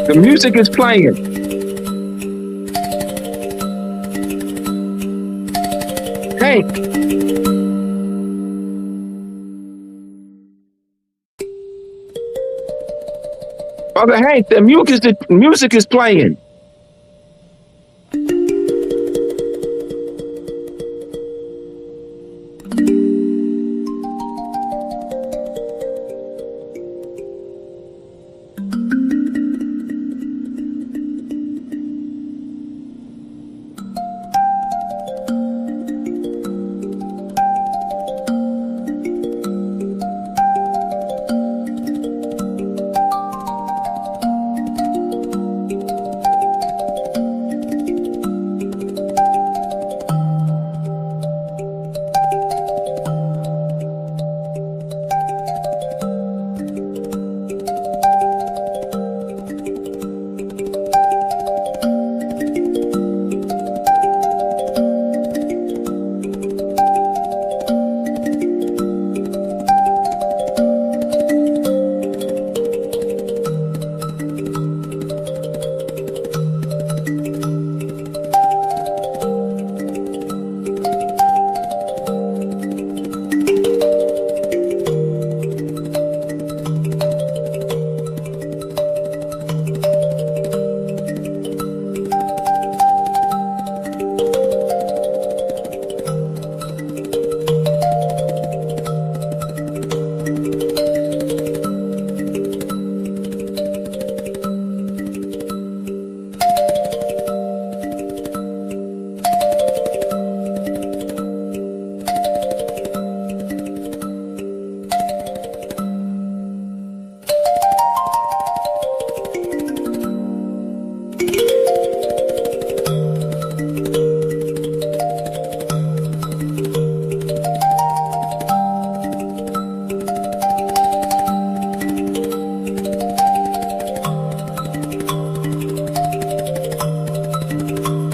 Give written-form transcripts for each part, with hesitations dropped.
The music is playing. Hank. Brother Hank, the music is playing.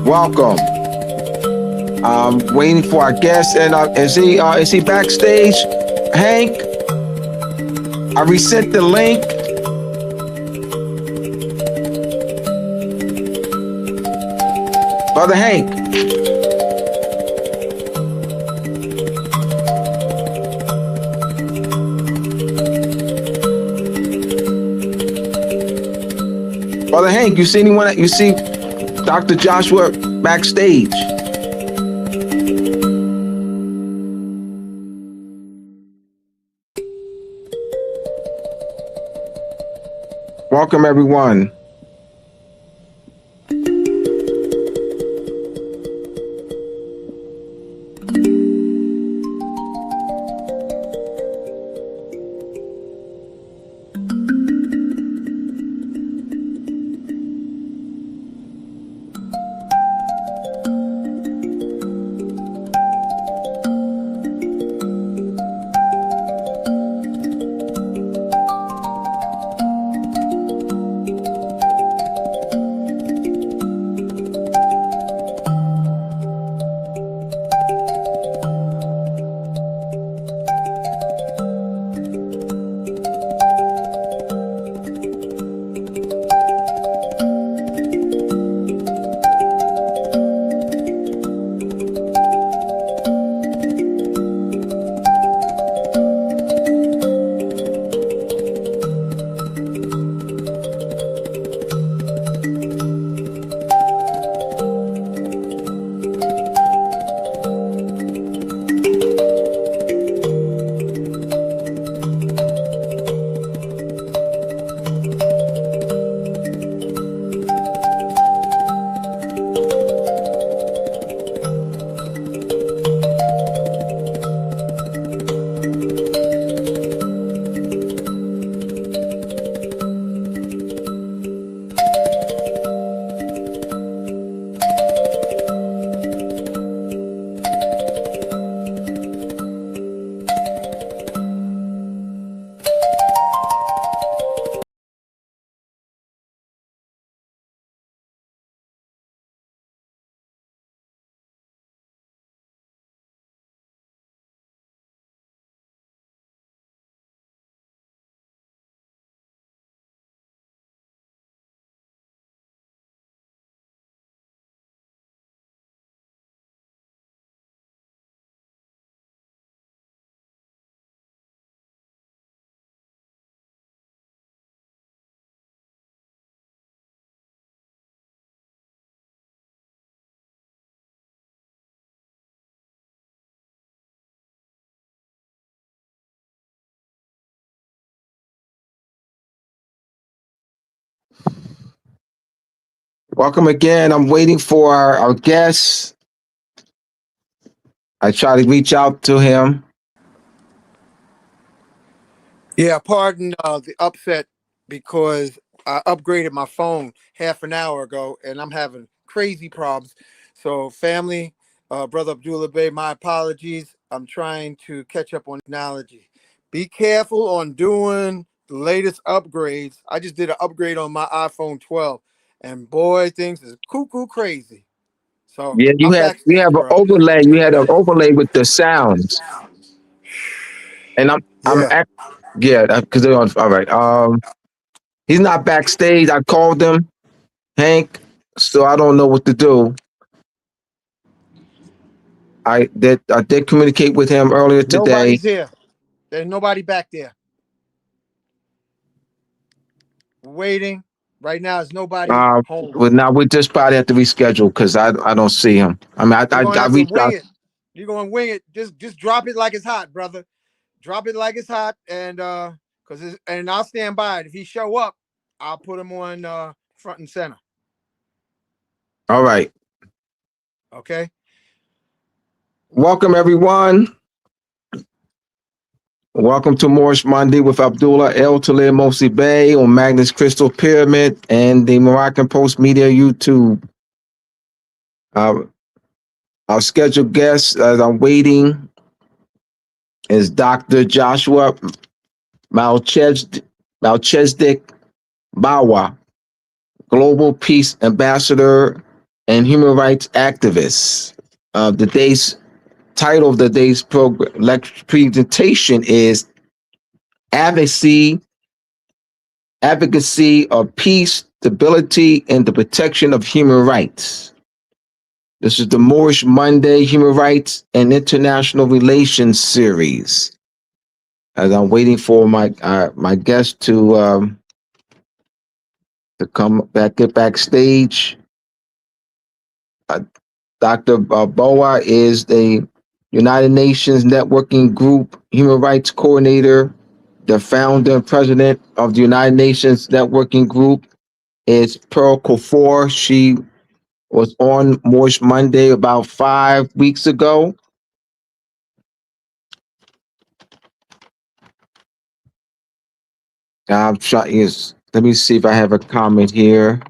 Welcome. I'm waiting for our guest, and is he backstage? Hank, I resent the link. Brother Hank. Brother Hank, you see anyone? You see Dr. Joshua backstage? Welcome, everyone. Welcome again. I'm waiting for our guest. I try to reach out to him. Yeah, pardon the upset because I upgraded my phone half an hour ago and I'm having crazy problems. So, family, Brother Abdullah Bey, my apologies. I'm trying to catch up on technology. Be careful on doing the latest upgrades. I just did an upgrade on my iPhone 12, and boy, things is cuckoo crazy. So, Yeah, I'm you have backstage, an brother. overlay. You had an overlay with the sounds, and I'm Yeah. act- yeah, because they're on. All right. He's not backstage. I called him, Hank. So I don't know what to do. I did communicate with him earlier today. Nobody's here. There's nobody back there. Waiting. Right now, there's nobody Um, home. but now we just probably have to reschedule because I don't see him. I mean, You're gonna I have to reached wing out. it. You're gonna wing it. Just drop it like it's hot, brother. Drop it like it's hot, and and I'll stand by it. If he show up, I'll put him on front and center. All right. Okay. Welcome everyone. Welcome to Moorish Monday with Abdullah El Talib Mosi Bey on Magnus Crystal Pyramid and the Moroccan Post Media YouTube. Uh, our scheduled guest, as I'm waiting, is Dr. Joshua Malchesdik Bawa, Global Peace Ambassador and Human Rights Activist. The day's title of the day's program lecture presentation is Advocacy Advocacy of Peace, Stability, and the Protection of Human Rights. This is the Moorish Monday Human Rights and International Relations series. As I'm waiting for my guest to come back, get backstage. Uh, Dr. Boa is the United Nations Networking Group Human Rights Coordinator, the founder and president of the United Nations Networking Group is Pearl Kofor. She was on Moorish Monday about 5 weeks ago. I'm trying. Let me see if I have a comment here.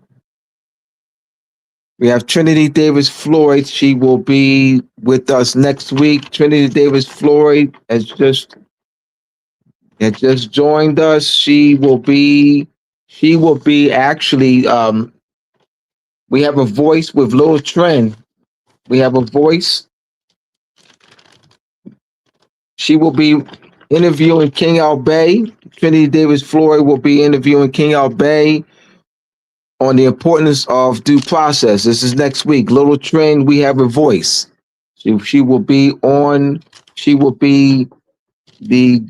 We have Trinity Davis Floyd. She will be with us next week. Trinity Davis Floyd has just joined us. She will be actually. We have a voice with Lil Trend. We have a voice. She will be interviewing King Al Bay. Trinity Davis Floyd will be interviewing King Al Bay on the importance of due process. This is next week. Little Trend, we have a voice. She will be on. She will be the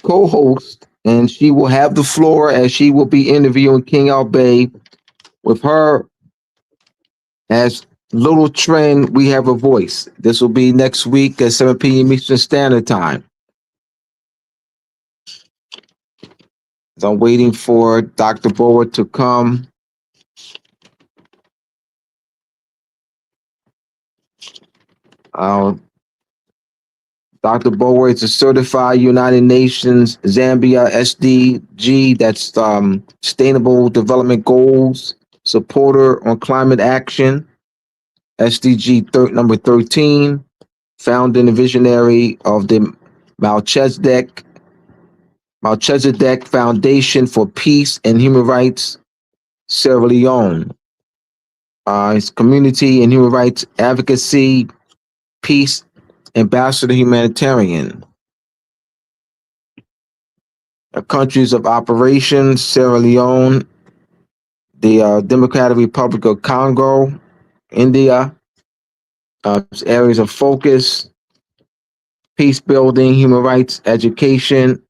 co-host, and she will have the floor as she will be interviewing King Al Bay with her as Little Trend. We have a voice. This will be next week at 7 p.m. Eastern Standard Time. So I'm waiting for Dr. Bower to come. Uh, Dr. Bower is a certified United Nations Zambia SDG, that's Sustainable Development Goals supporter on climate action, SDG number 13, founder and visionary of the Melchizedek Foundation for Peace and Human Rights, Sierra Leone. His community and human rights advocacy, peace ambassador, humanitarian. Countries of operations: Sierra Leone, the Democratic Republic of Congo, India. Areas of focus: peace building, human rights, education,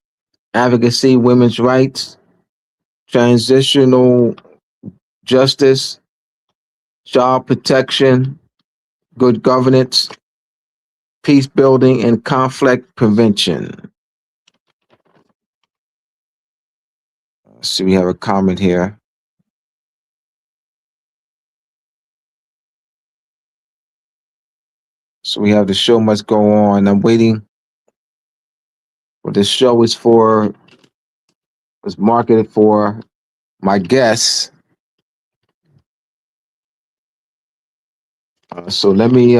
advocacy, women's rights, transitional justice, child protection, good governance, peace building, and conflict prevention. So we have a comment here. So we have the show must go on. I'm waiting. Well, this show was marketed for my guests. So let me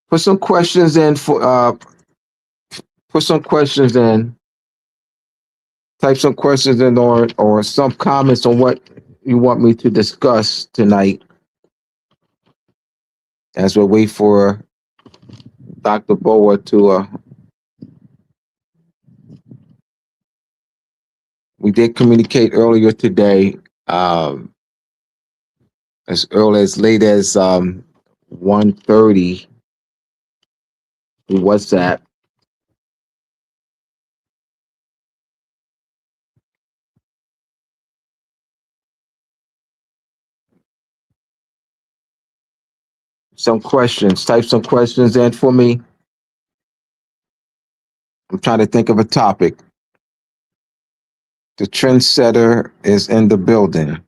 put some questions in for put some questions in. Type some questions in or some comments on what you want me to discuss tonight as we wait for Dr. Boa to we did communicate earlier today, as early as late as 1:30 through WhatsApp. Some questions. Type some questions in for me. I'm trying to think of a topic. The trendsetter is in the building.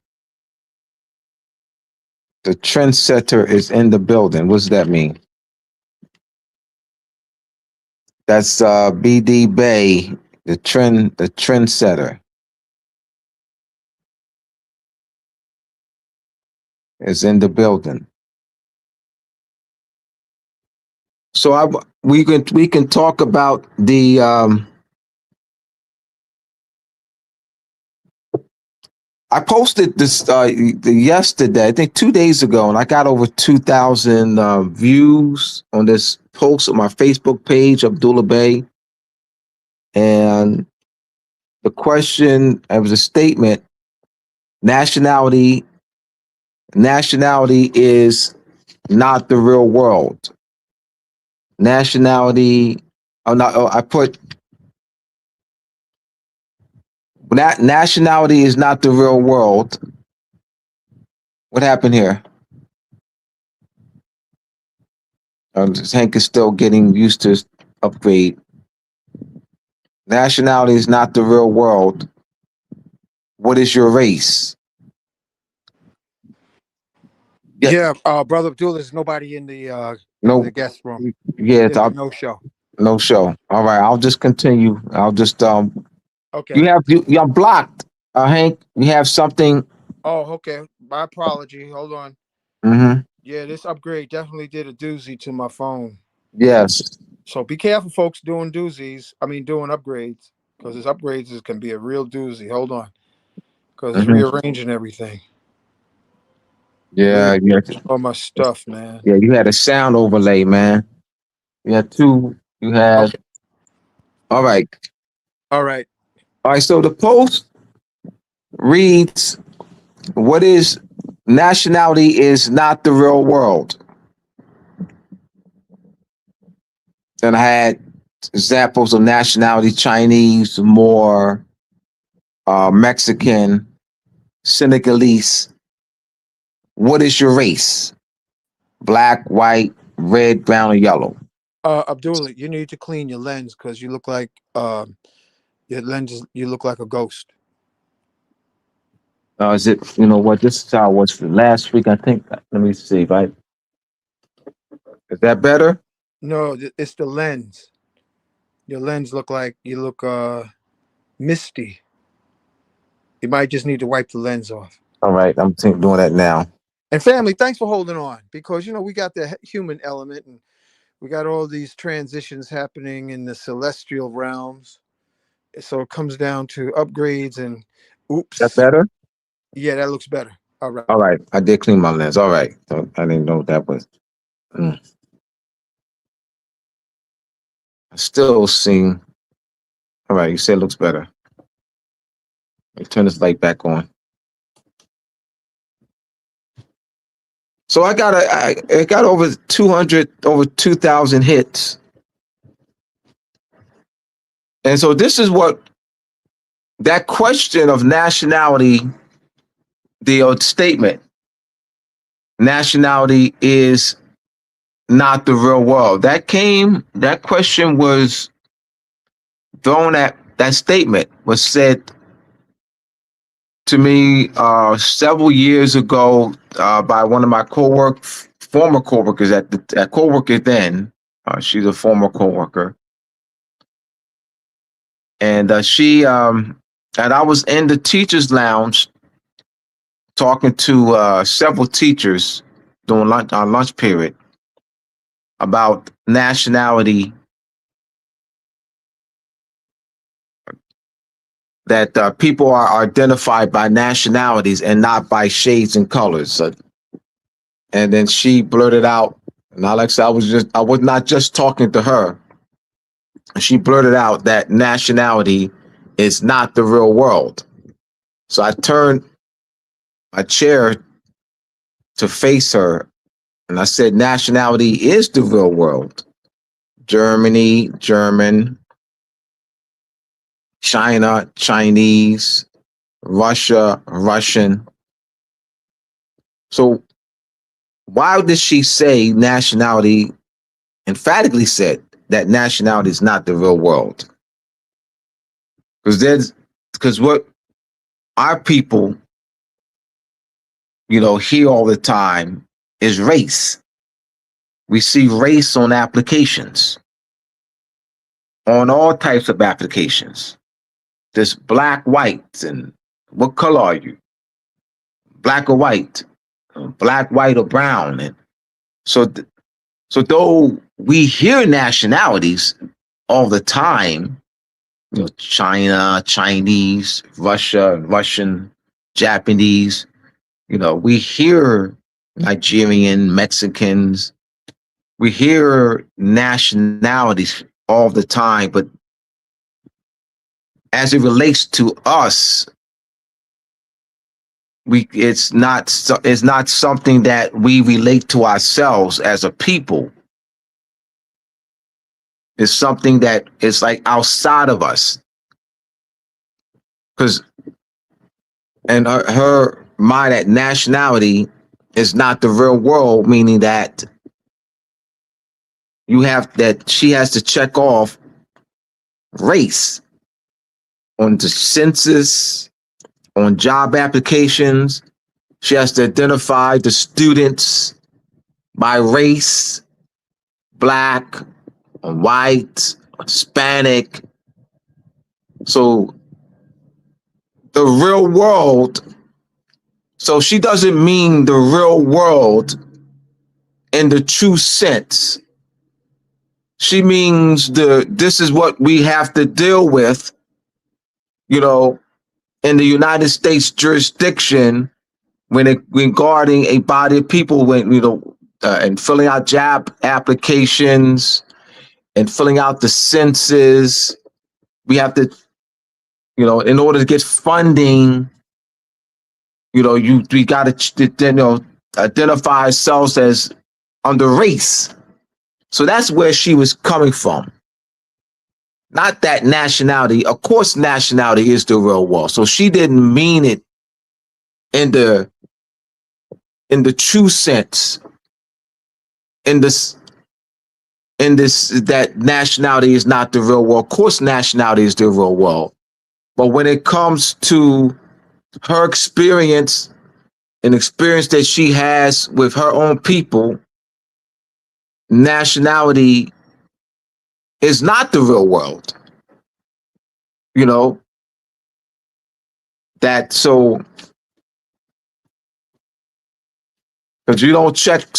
The trendsetter is in the building. What does that mean? That's BD Bay, the trendsetter is in the building. So we can talk about the I posted this yesterday, I think 2 days ago, and I got over 2,000 views on this post on my Facebook page, Abdullah Bay. And the question, it was a statement: nationality is not the real world. Nationality, oh no, oh, I put nationality is not the real world. What happened here? Hank is still getting used to his upgrade. Nationality is not the real world. What is your race? Yeah, brother Abdullah, there's nobody in No, the guest room. yeah, There's no show. no show. All right, I'll just continue. I'll just Okay. you're blocked, Hank. You have something. Oh, okay. My apology. Hold on. Mm-hmm. Yeah, this upgrade definitely did a doozy to my phone. Yes. So be careful, folks, doing doozies. I mean, doing upgrades, because this upgrades can be a real doozy. Hold on, because it's Mm-hmm. rearranging everything. Yeah, yeah, All my stuff, man. yeah. You had a sound overlay, man. You had two. You had. Okay. All right. All right. All right. So the post reads, "What is nationality is not the real world." Then I had examples of nationality: Chinese, Moor, Mexican, Senegalese. What is your race? Black, white, red, brown, or yellow? Abdullah, you need to clean your lens because you look like your lenses. You look like a ghost. Is it, you know what, this is how it was for last week, I think. Let me see, right? Is that better? No, it's the lens. Your lens look like you look misty. You might just need to wipe the lens off. All right, I'm doing that now. And family, thanks for holding on because we got the human element and we got all these transitions happening in the celestial realms. So it comes down to upgrades and Is that oops. better? Yeah, that looks better. All right. All right, I did clean my lens. All right, so I didn't know what that was. Mm. I still seeing. All right, you said it looks better. Let me turn this light back on. So I got over 200, over 2,000 hits. And so this is what that question of nationality, the statement, nationality is not the real world. That question was thrown at, that statement was said to me several years ago by one of my former coworkers at coworker then. She's a former coworker, and and I was in the teachers' lounge talking to several teachers during our lunch period about nationality, that people are identified by nationalities and not by shades and colors. And then she blurted out, and Alex, I was not just talking to her. She blurted out that nationality is not the real world. So I turned my chair to face her, and I said, nationality is the real world. Germany, German, China, Chinese, Russia, Russian. So why did she say nationality, emphatically said that nationality is not the real world? Because what our people, hear all the time is race. We see race on applications, on all types of applications. This black, white, and what color are you? Black or white? Black, white, or brown? And so though we hear nationalities all the time, China, Chinese, Russia, Russian, Japanese, we hear Nigerian, Mexicans, we hear nationalities all the time, but as it relates to us, it's not something that we relate to ourselves as a people. It's something that is like outside of us. Because and her mind that nationality is not the real world, meaning that she has to check off race on the census, on job applications. She has to identify the students by race, black, white, Hispanic. So the real world, so she doesn't mean the real world in the true sense. She means this is what we have to deal with, in the United States jurisdiction regarding a body of people, and filling out job applications and filling out the census. We have to, in order to get funding, we got to, identify ourselves as under race. So that's where she was coming from. Not that nationality. Of course, nationality is the real world. So she didn't mean it in the true sense. In this that nationality is not the real world. Of course, nationality is the real world. But when it comes to her experience, an experience that she has with her own people, nationality is not the real world. So because you don't check,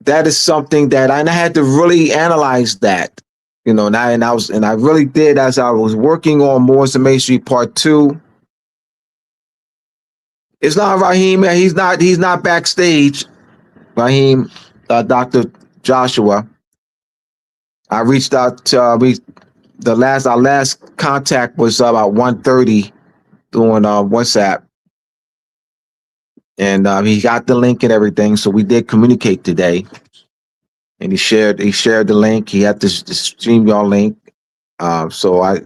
that is something that I had to really analyze that, and I really did as I was working on Moorish History Part 2. It's not Raheem, he's not backstage. Raheem, Dr. Joshua. I reached out to our last contact was about 1:30 doing WhatsApp, and he got the link and everything. So we did communicate today, and he shared the link. He had the StreamYard link. So I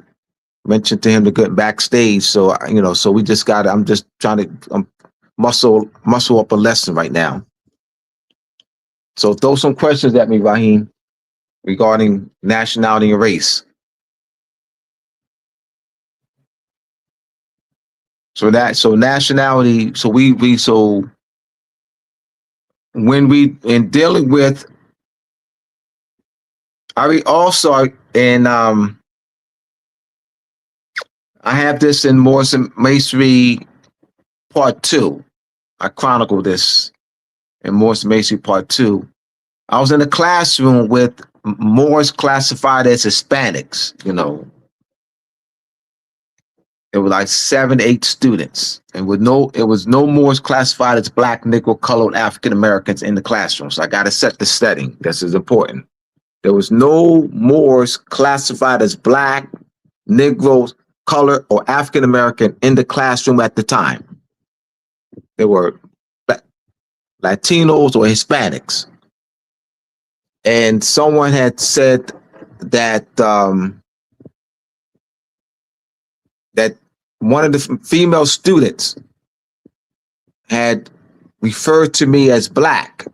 mentioned to him to get backstage. So so we just got. I'm just trying to muscle up a lesson right now. So throw some questions at me, Raheem, regarding nationality and race. So nationality. So when we in dealing with, I also in I have this in Moorish Masonry Part 2. I chronicle this in Moorish Masonry Part 2. I was in a classroom with Moors classified as Hispanics, you know. It was like 7, 8 students. And it was no Moors classified as Black, Negro, colored African Americans in the classroom. So I got to set the setting. This is important. There was no Moors classified as Black, Negroes, colored, or African American in the classroom at the time. There were Latinos or Hispanics. And someone had said that that one of the female students had referred to me as Black.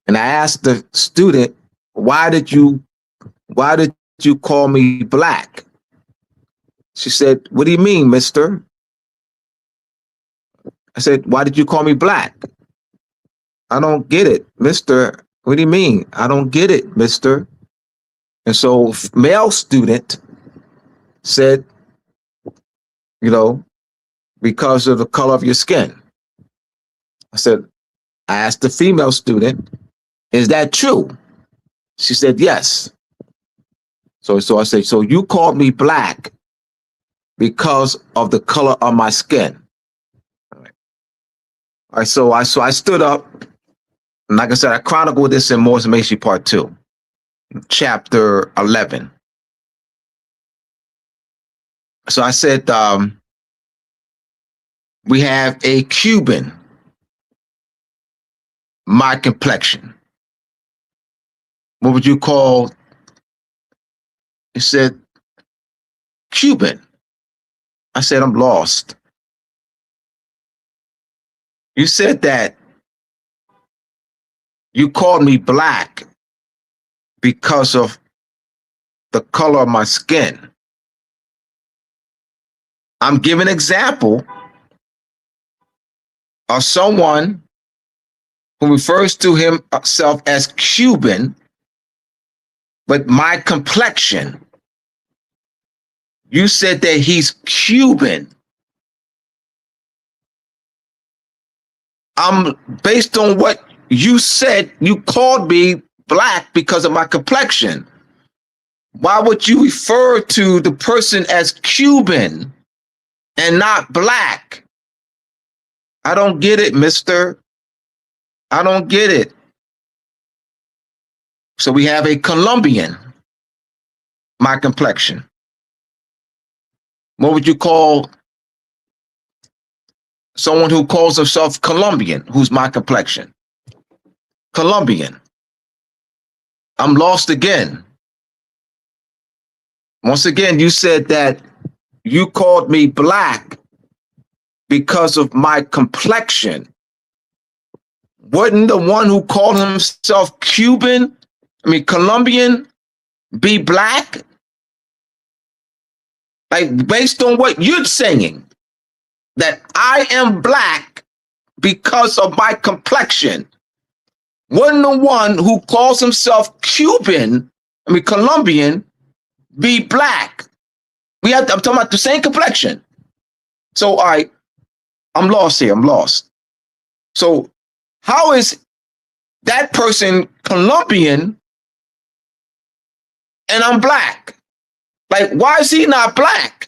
And I asked the student, why did you call me Black? She said, what do you mean, mister? I said, why did you call me Black? I don't get it, mister. What do you mean? I don't get it, mister. And so male student said, you know, because of the color of your skin. I asked the female student, is that true? She said, yes. So I said, so you called me Black because of the color of my skin. All right, so I stood up, and like I said, I chronicled this in Moorish Masonry Part 2, chapter 11. So I said, we have a Cuban, my complexion. What would you call? He said, Cuban. I said, I'm lost. You said that you called me Black because of the color of my skin. I'm giving an example of someone who refers to himself as Cuban, but my complexion. You said that he's Cuban. Based on what you said, you called me Black because of my complexion. Why would you refer to the person as Cuban and not Black? I don't get it, mister. I don't get it. So we have a Colombian, my complexion. What would you call someone who calls himself Colombian, who's my complexion? Colombian. I'm lost again. Once again, you said that you called me Black because of my complexion. Wouldn't the one who called himself Colombian, be Black? Like, based on what you're saying, that I am Black because of my complexion. Wouldn't the one who calls himself Colombian, be Black? I'm talking about the same complexion. So I'm lost here. I'm lost. So how is that person Colombian and I'm Black? Like, why is he not Black?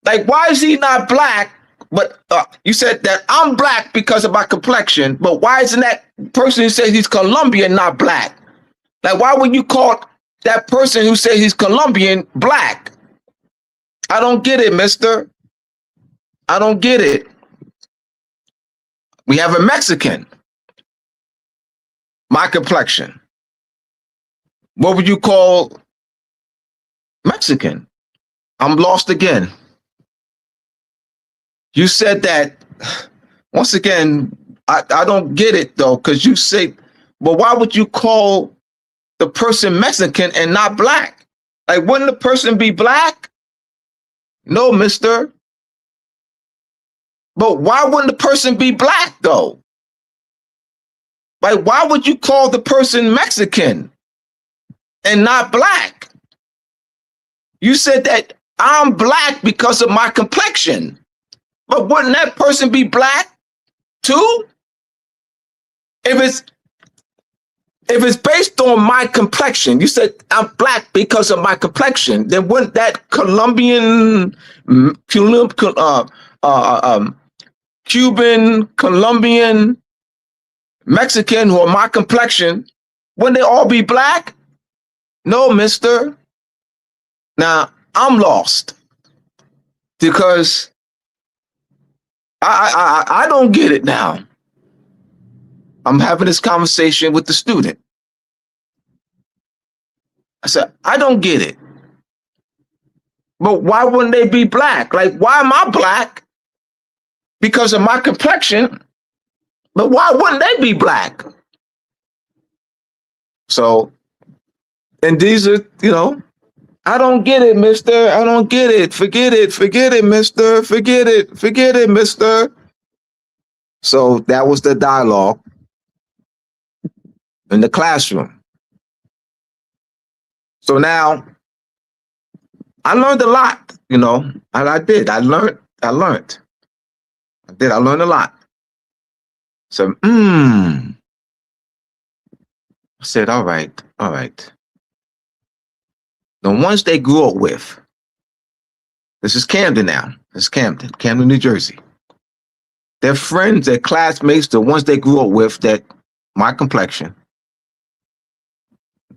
Like, why is he not Black? But you said that I'm Black because of my complexion, but why isn't that person who says he's Colombian not Black? Like, why would you call that person who says he's Colombian Black? I don't get it, mister. I don't get it. We have a Mexican, my complexion. What would you call Mexican? I'm lost again. You said that, once again, I don't get it though, because you say, well, why would you call the person Mexican and not Black? Like, wouldn't the person be Black? No, mister. But why wouldn't the person be Black though? Like, why would you call the person Mexican and not black? You said that I'm black because of my complexion. But wouldn't that person be black too? If it's based on my complexion, you said I'm black because of my complexion, then wouldn't that Cuban, Colombian, Mexican who are my complexion, wouldn't they all be black? No, mister. Now, I'm lost because I don't get it now. I'm having this conversation with the student. I said, I don't get it. But why wouldn't they be black? Like, why am I black? Because of my complexion. But why wouldn't they be black? So, and these are, I don't get it, mister. I don't get it. Forget it, mister. Forget it, mister. So that was the dialogue in the classroom. So now I learned a lot, I did. I learned a lot. So, I said, all right. The ones they grew up with, this is Camden now. This is Camden, New Jersey. Their friends, their classmates, the ones they grew up with, that my complexion,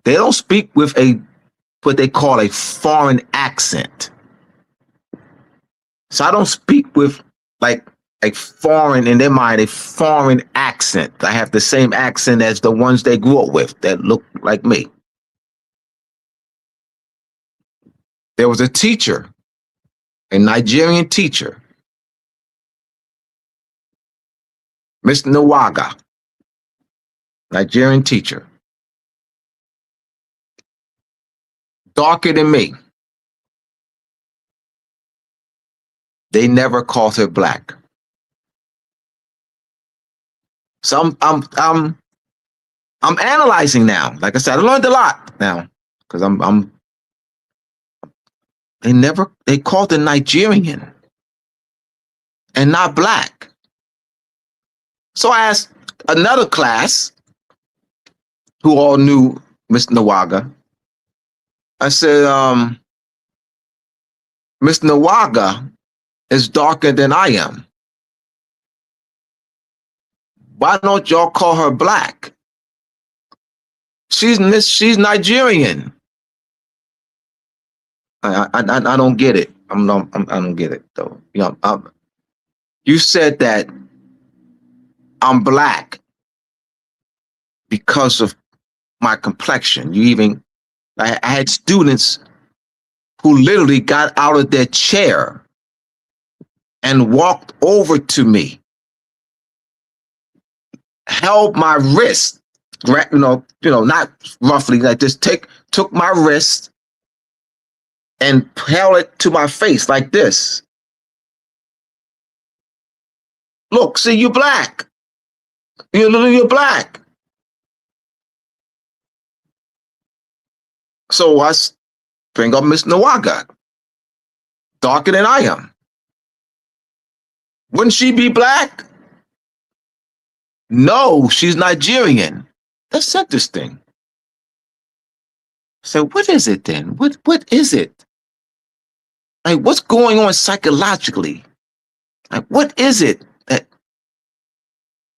they don't speak with what they call a foreign accent. So I don't speak with like a foreign, in their mind, a foreign accent. I have the same accent as the ones they grew up with that look like me. There was a teacher, a Nigerian teacher, Miss Nawaga, Nigerian teacher, darker than me. They never called her black. So I'm analyzing now. Like I said, I learned a lot now because they called her Nigerian and not black. So I asked another class who all knew Miss Nawaga. I said, Miss Nawaga is darker than I am. Why don't y'all call her black? She's Nigerian. I don't get it. I don't get it though. You said that I'm black because of my complexion. I had students who literally got out of their chair and walked over to me, held my wrist, not roughly, like just took my wrist and held it to my face like this. Look, see, you're black. You're black. So I bring up Miss Nawaga, darker than I am. Wouldn't she be black? No, she's Nigerian. That's interesting. So what is it then? What is it? Like, what's going on psychologically? Like, what is it that?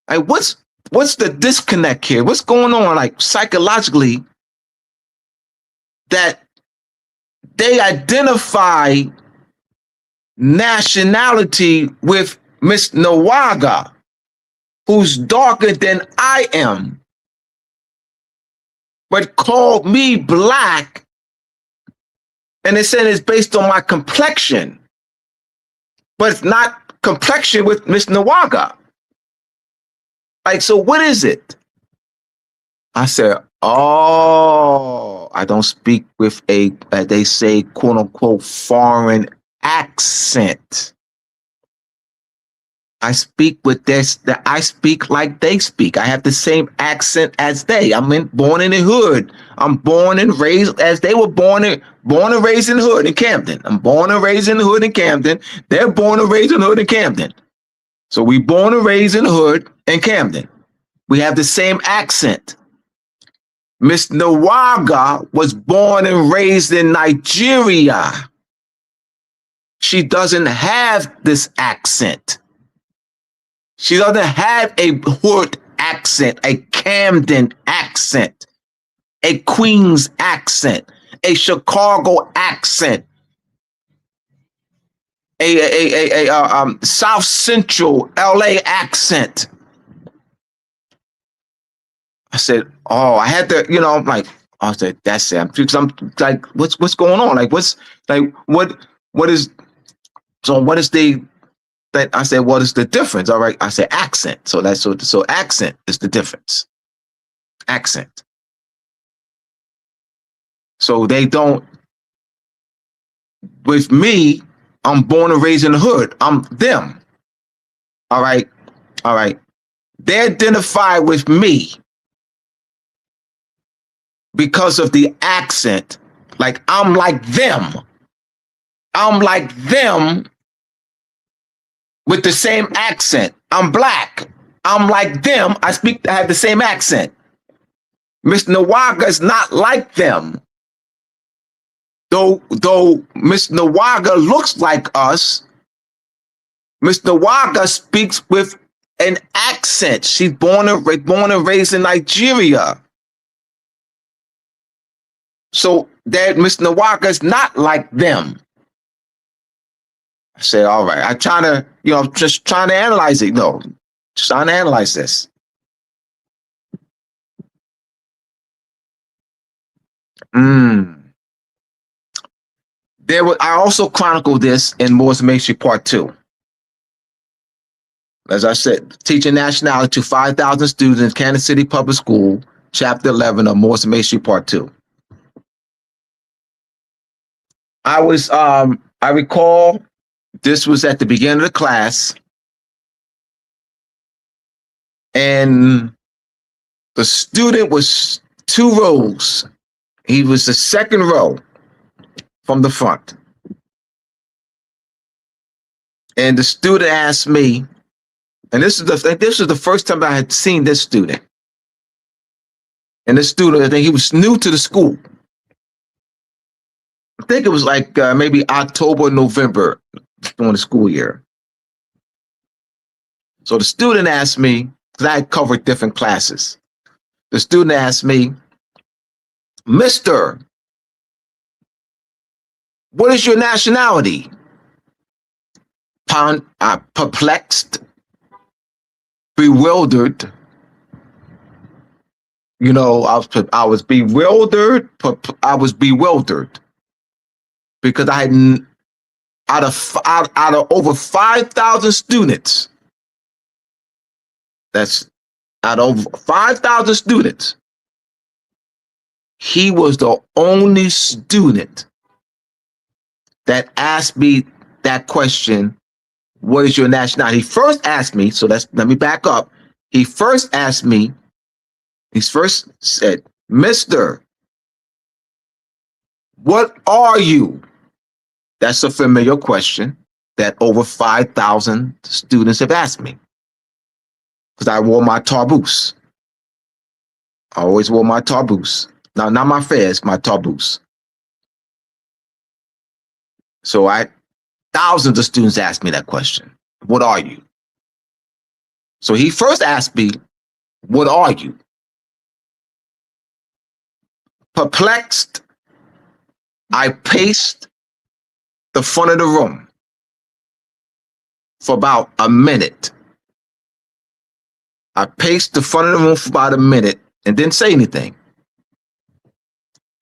Like, what's the disconnect here? What's going on, like psychologically, that they identify nationality with Miss Nawaga, who's darker than I am, but called me black, and they said it's based on my complexion, but it's not complexion with Miss Nawaga. Like, so what is it? I said, oh, I don't speak with they say, quote unquote, foreign accent. I speak with this, that I speak like they speak. I have the same accent as they. Born in the hood. I'm born and raised as they were born and raised in the hood in Camden. I'm born and raised in the hood in Camden. They're born and raised in the hood in Camden. So we born and raised in the hood in Camden. We have the same accent. Miss Nawaga was born and raised in Nigeria. She doesn't have this accent. She doesn't have a hood accent, a Camden accent, a Queens accent, a Chicago accent, a South Central LA accent. I said, oh, I had to, I'm like, I said, that's it. I'm like, what's going on? Like, what is the, that I said, what is the difference? All right. I said, accent. So accent is the difference. Accent. So they don't, with me, I'm born and raised in the hood. I'm them. All right. All right. They identify with me because of the accent. Like, I'm like them. I'm like them with the same accent. I'm black. I'm like them. I have the same accent. Miss Nawaga is not like them. Though Miss Nawaga looks like us, Miss Nawaga speaks with an accent. She's born and raised in Nigeria. So that Miss Nawaga is not like them. I said, all right. I'm trying to, just trying to analyze it. No, just trying to analyze this. I also chronicled this in Moorish History Part 2. As I said, teaching nationality to 5,000 students in Kansas City Public School, Chapter 11 of Moorish History Part 2. I recall this was at the beginning of the class, and the student was 2 rows. He was the second row from the front. And the student asked me, and this is the first time I had seen this student. And this student, I think he was new to the school. I think it was like maybe October, November during the school year. So the student asked me, because I had covered different classes. The student asked me, Mister, what is your nationality? Perplexed, bewildered. I was bewildered. I was bewildered because I had out of over 5,000 students. That's out of over 5,000 students. He was the only student that asked me that question, what is your nationality? He first asked me, let me back up. He first said, Mister, what are you? That's a familiar question that over 5,000 students have asked me. Because I wore my tarboose. I always wore my tarboose. Now, not my fez, my tarboose. So thousands of students asked me that question. What are you? So he first asked me, what are you? Perplexed, I paced the front of the room for about a minute. I paced the front of the room for about a minute and didn't say anything.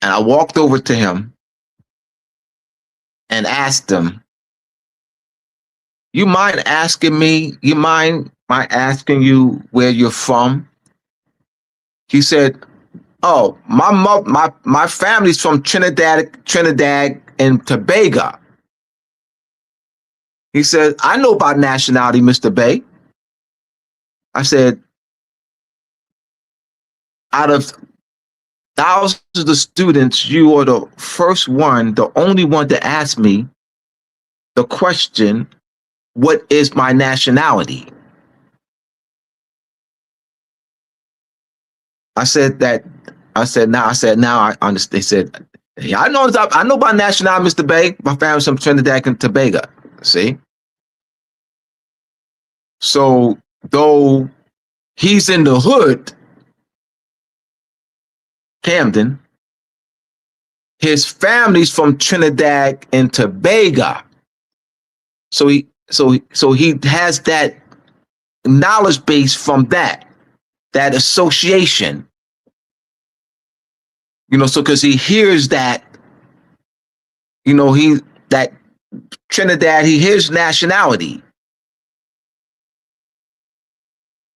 And I walked over to him and asked him, you mind asking my asking you where you're from? He said, oh, my family's from Trinidad and Tobago. He said, I know about nationality, Mr. Bay. I said, out of thousands of students, you are the first one, the only one to ask me the question, what is my nationality? I said that, now I understand. They said, yeah, I know about nationality, Mr. Bay. My family's from Trinidad and Tobago. See? So though he's in the hood, Camden, his family's from Trinidad and Tobago. So he has that knowledge base from that association. So because he hears that, that Trinidad, he hears nationality.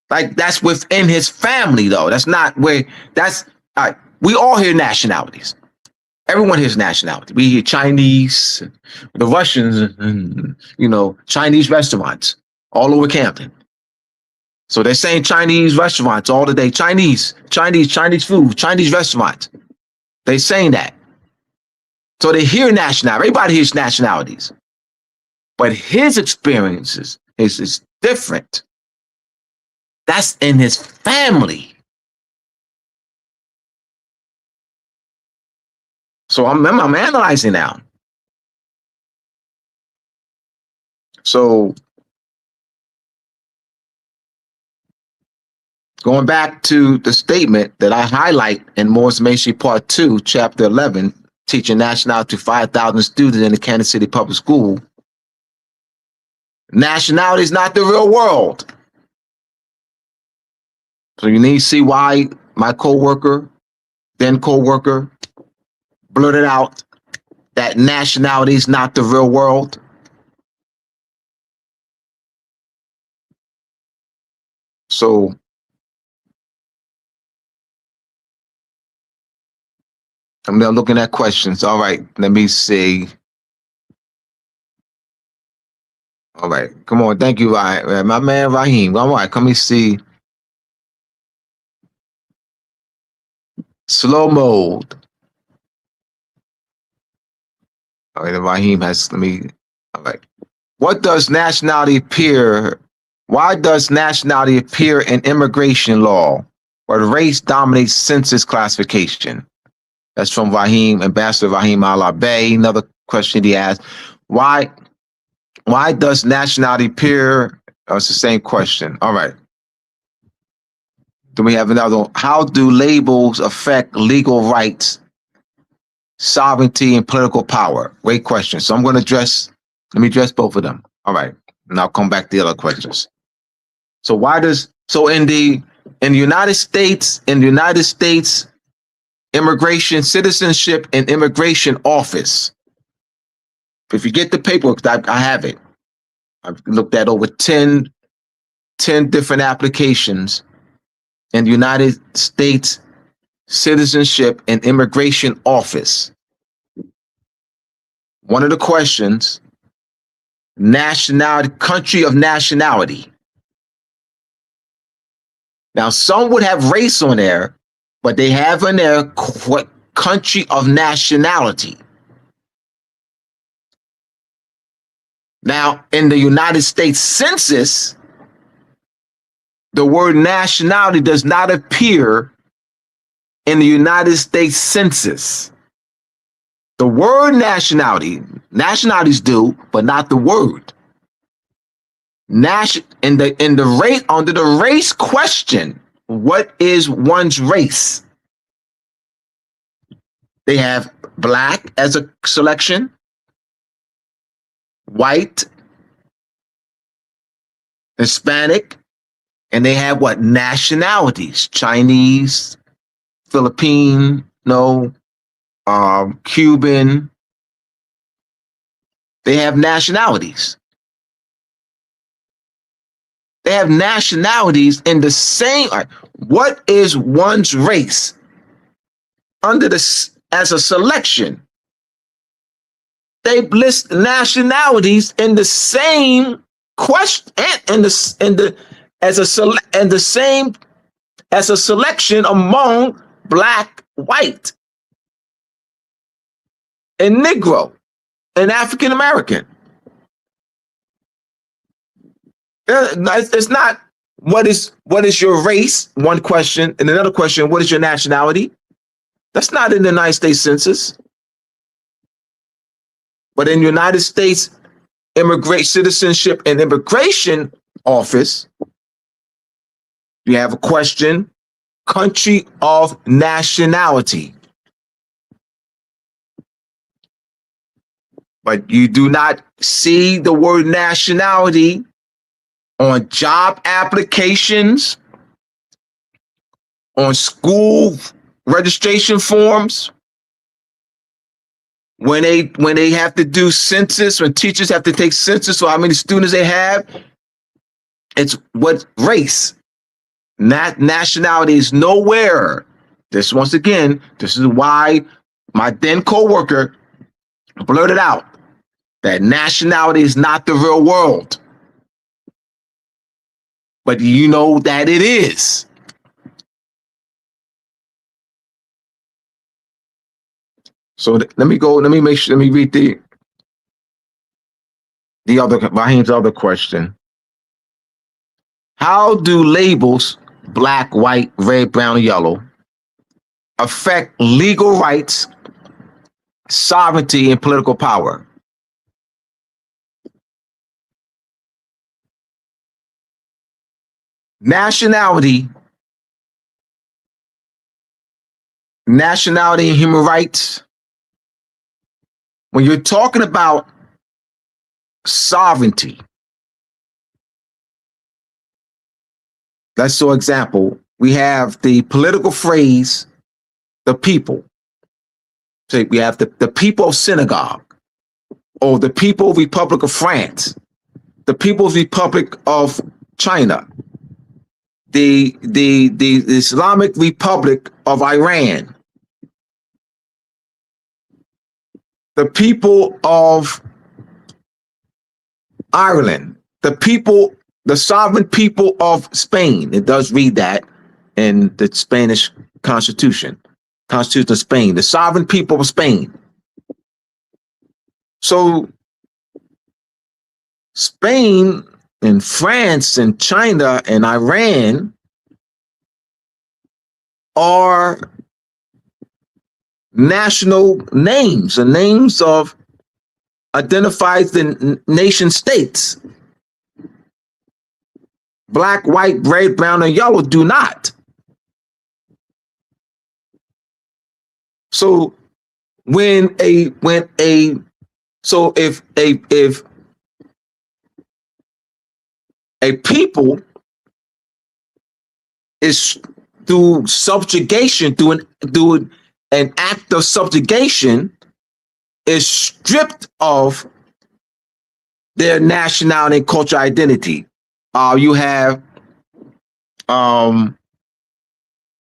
Like that's within his family though. That's not where that's all right. We all hear nationalities. Everyone hears nationality. We hear Chinese, the Russians, and Chinese restaurants all over Camden. So they're saying Chinese restaurants all the day. Chinese food, Chinese restaurants. They're saying that. So they hear nationality. Everybody hears nationalities. But his experiences is different. That's in his family. So I'm analyzing now. So going back to the statement that I highlight in Moorish History Part 2, Chapter 11, teaching nationality to 5,000 students in the Kansas City Public School. Nationality is not the real world. So you need to see why my then co-worker, blurted out that nationality is not the real world. So I'm now looking at questions. All right, let me see. All right, come on. Thank you, my man Raheem. All right, let me see. Slow mode. All right, Raheem has, all right. What does nationality appear? Why does nationality appear in immigration law where race dominates census classification? That's from Raheem, Ambassador Raheem Al-Abay. Another question he asked, why does nationality appear? Oh, it's the same question. All right. Then we have another one. How do labels affect legal rights, sovereignty, and political power? Great question. So let me address both of them. All right. And I'll come back to the other questions. So in the United States, Immigration, Citizenship, and Immigration Office. If you get the paperwork, I have it. I've looked at over 10 different applications in the United States Citizenship and Immigration Office. One of the questions, nationality, country of nationality. Now, some would have race on there, but they have in there what country of nationality. Now, in the United States Census, the word nationality does not appear in the United States Census. The word nationalities do, but not the word. Under the race question, what is one's race? They have black as a selection, white, Hispanic, and they have what? Nationalities: Chinese, Filipino, Cuban. They have nationalities. They have nationalities in the same. What is one's race? Under this as a selection, they list nationalities in the same question in the as and the same as a selection among black, white, and Negro and African American. It's not what is your race, one question, and another question, what is your nationality? That's not in the United States Census. But in the United States Citizenship and Immigration Office, you have a question, country of nationality. But you do not see the word nationality on job applications, on school registration forms, when they have to do census, when teachers have to take census or how many students they have. It's what race, not nationality, is nowhere. This, once again, this is why my then co-worker blurted out that nationality is not the real world. But you know that it is. So let me read Raheem's other question. How do labels, black, white, red, brown, and yellow, affect legal rights, sovereignty, and political power? Nationality and human rights, when you're talking about sovereignty, let's for example, we have the political phrase, the people. So we have the people of Senegal, or the People's Republic of France, the People's Republic of China, the Islamic Republic of Iran, the people of Ireland, the sovereign people of Spain. It does read that in the Spanish Constitution of Spain, the sovereign people of Spain. So Spain and France and China and Iran are national names, the names of identifies the nation states. Black, white, red, brown, and yellow do not. So if a people is through subjugation, through an act of subjugation, is stripped of their nationality and cultural identity. You have one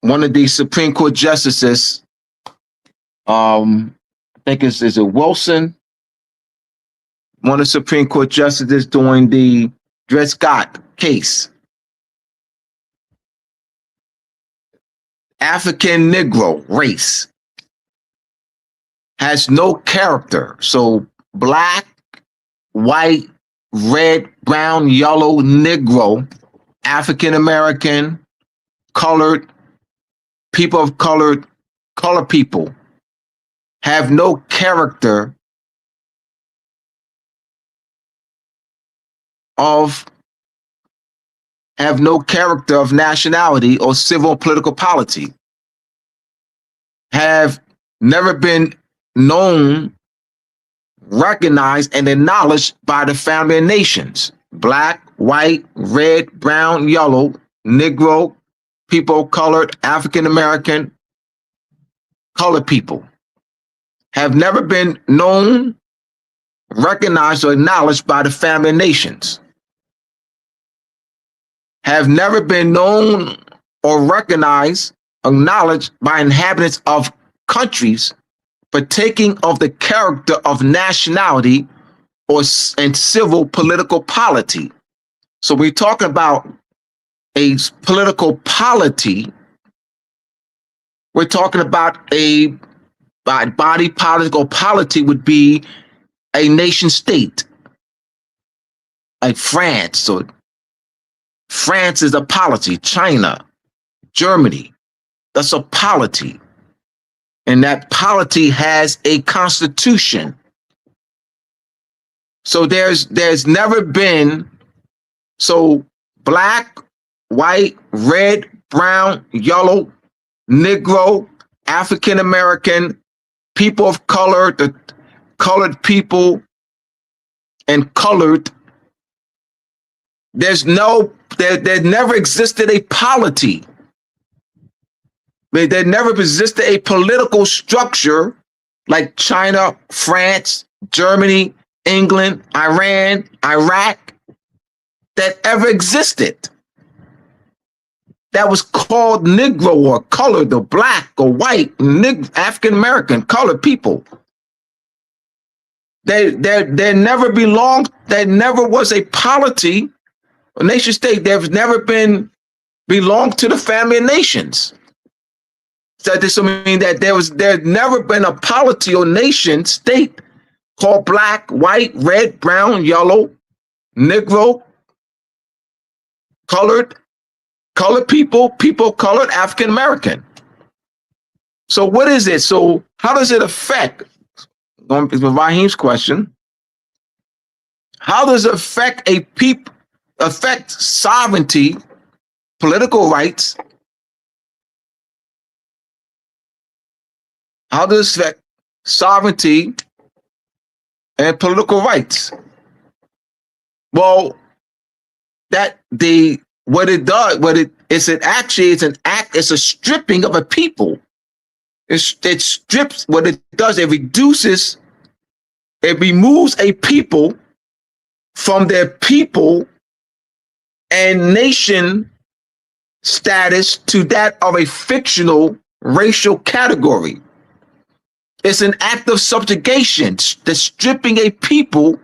of the Supreme Court justices, I think is it Wilson, one of the Supreme Court justices during the Dred Scott case. African Negro race has no character. So black, white, red, brown, yellow, Negro, African American, colored, people of colored people have no character of nationality or civil political polity, have never been known, recognized, and acknowledged by the family of nations. Black, white, red, brown, yellow, Negro, people of color, African American, colored people have never been known, recognized, or acknowledged by the family of nations. Have never been known or recognized, acknowledged by inhabitants of countries partaking of the character of nationality and civil political polity. So we're talking about a political polity, we're talking about a body political polity would be a nation state, like France. So France is a polity, China, Germany, that's a polity. And that polity has a constitution. So there's never been, so black, white, red, brown, yellow, Negro, African American, people of color, the colored people, and colored. There never existed a polity. There never existed a political structure like China, France, Germany, England, Iran, Iraq, that ever existed. That was called Negro or colored or black or white, African American, colored people. They never belonged, there never was a polity, a nation state. There's never been belonged to the family of nations. So this mean that there's never been a polity or nation state called black, white, red, brown, yellow, Negro, colored people, colored, African American. So what is it? So how does it affect? Going to Raheem's question. How does it affect sovereignty, political rights? How does it affect sovereignty and political rights? Well, it's a stripping of a people. It strips, what it does, it removes a people from their people and nation status to that of a fictional racial category. It's an act of subjugation, the stripping a people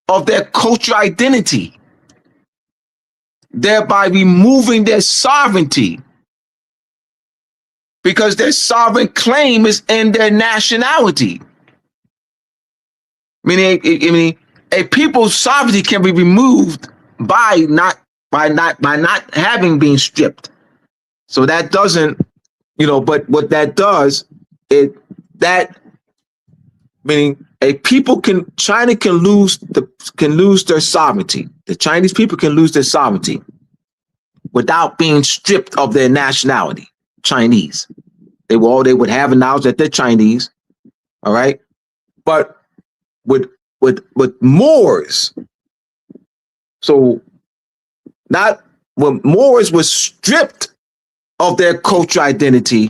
of their cultural identity, thereby removing their sovereignty, because their sovereign claim is in their nationality. Meaning a people's sovereignty can be removed by not having been stripped. So that doesn't, but what that does, meaning China can lose their sovereignty. The Chinese people can lose their sovereignty without being stripped of their nationality. Chinese. They would have acknowledged that they're Chinese. All right. But with Moors, so not when Moors was stripped of their cultural identity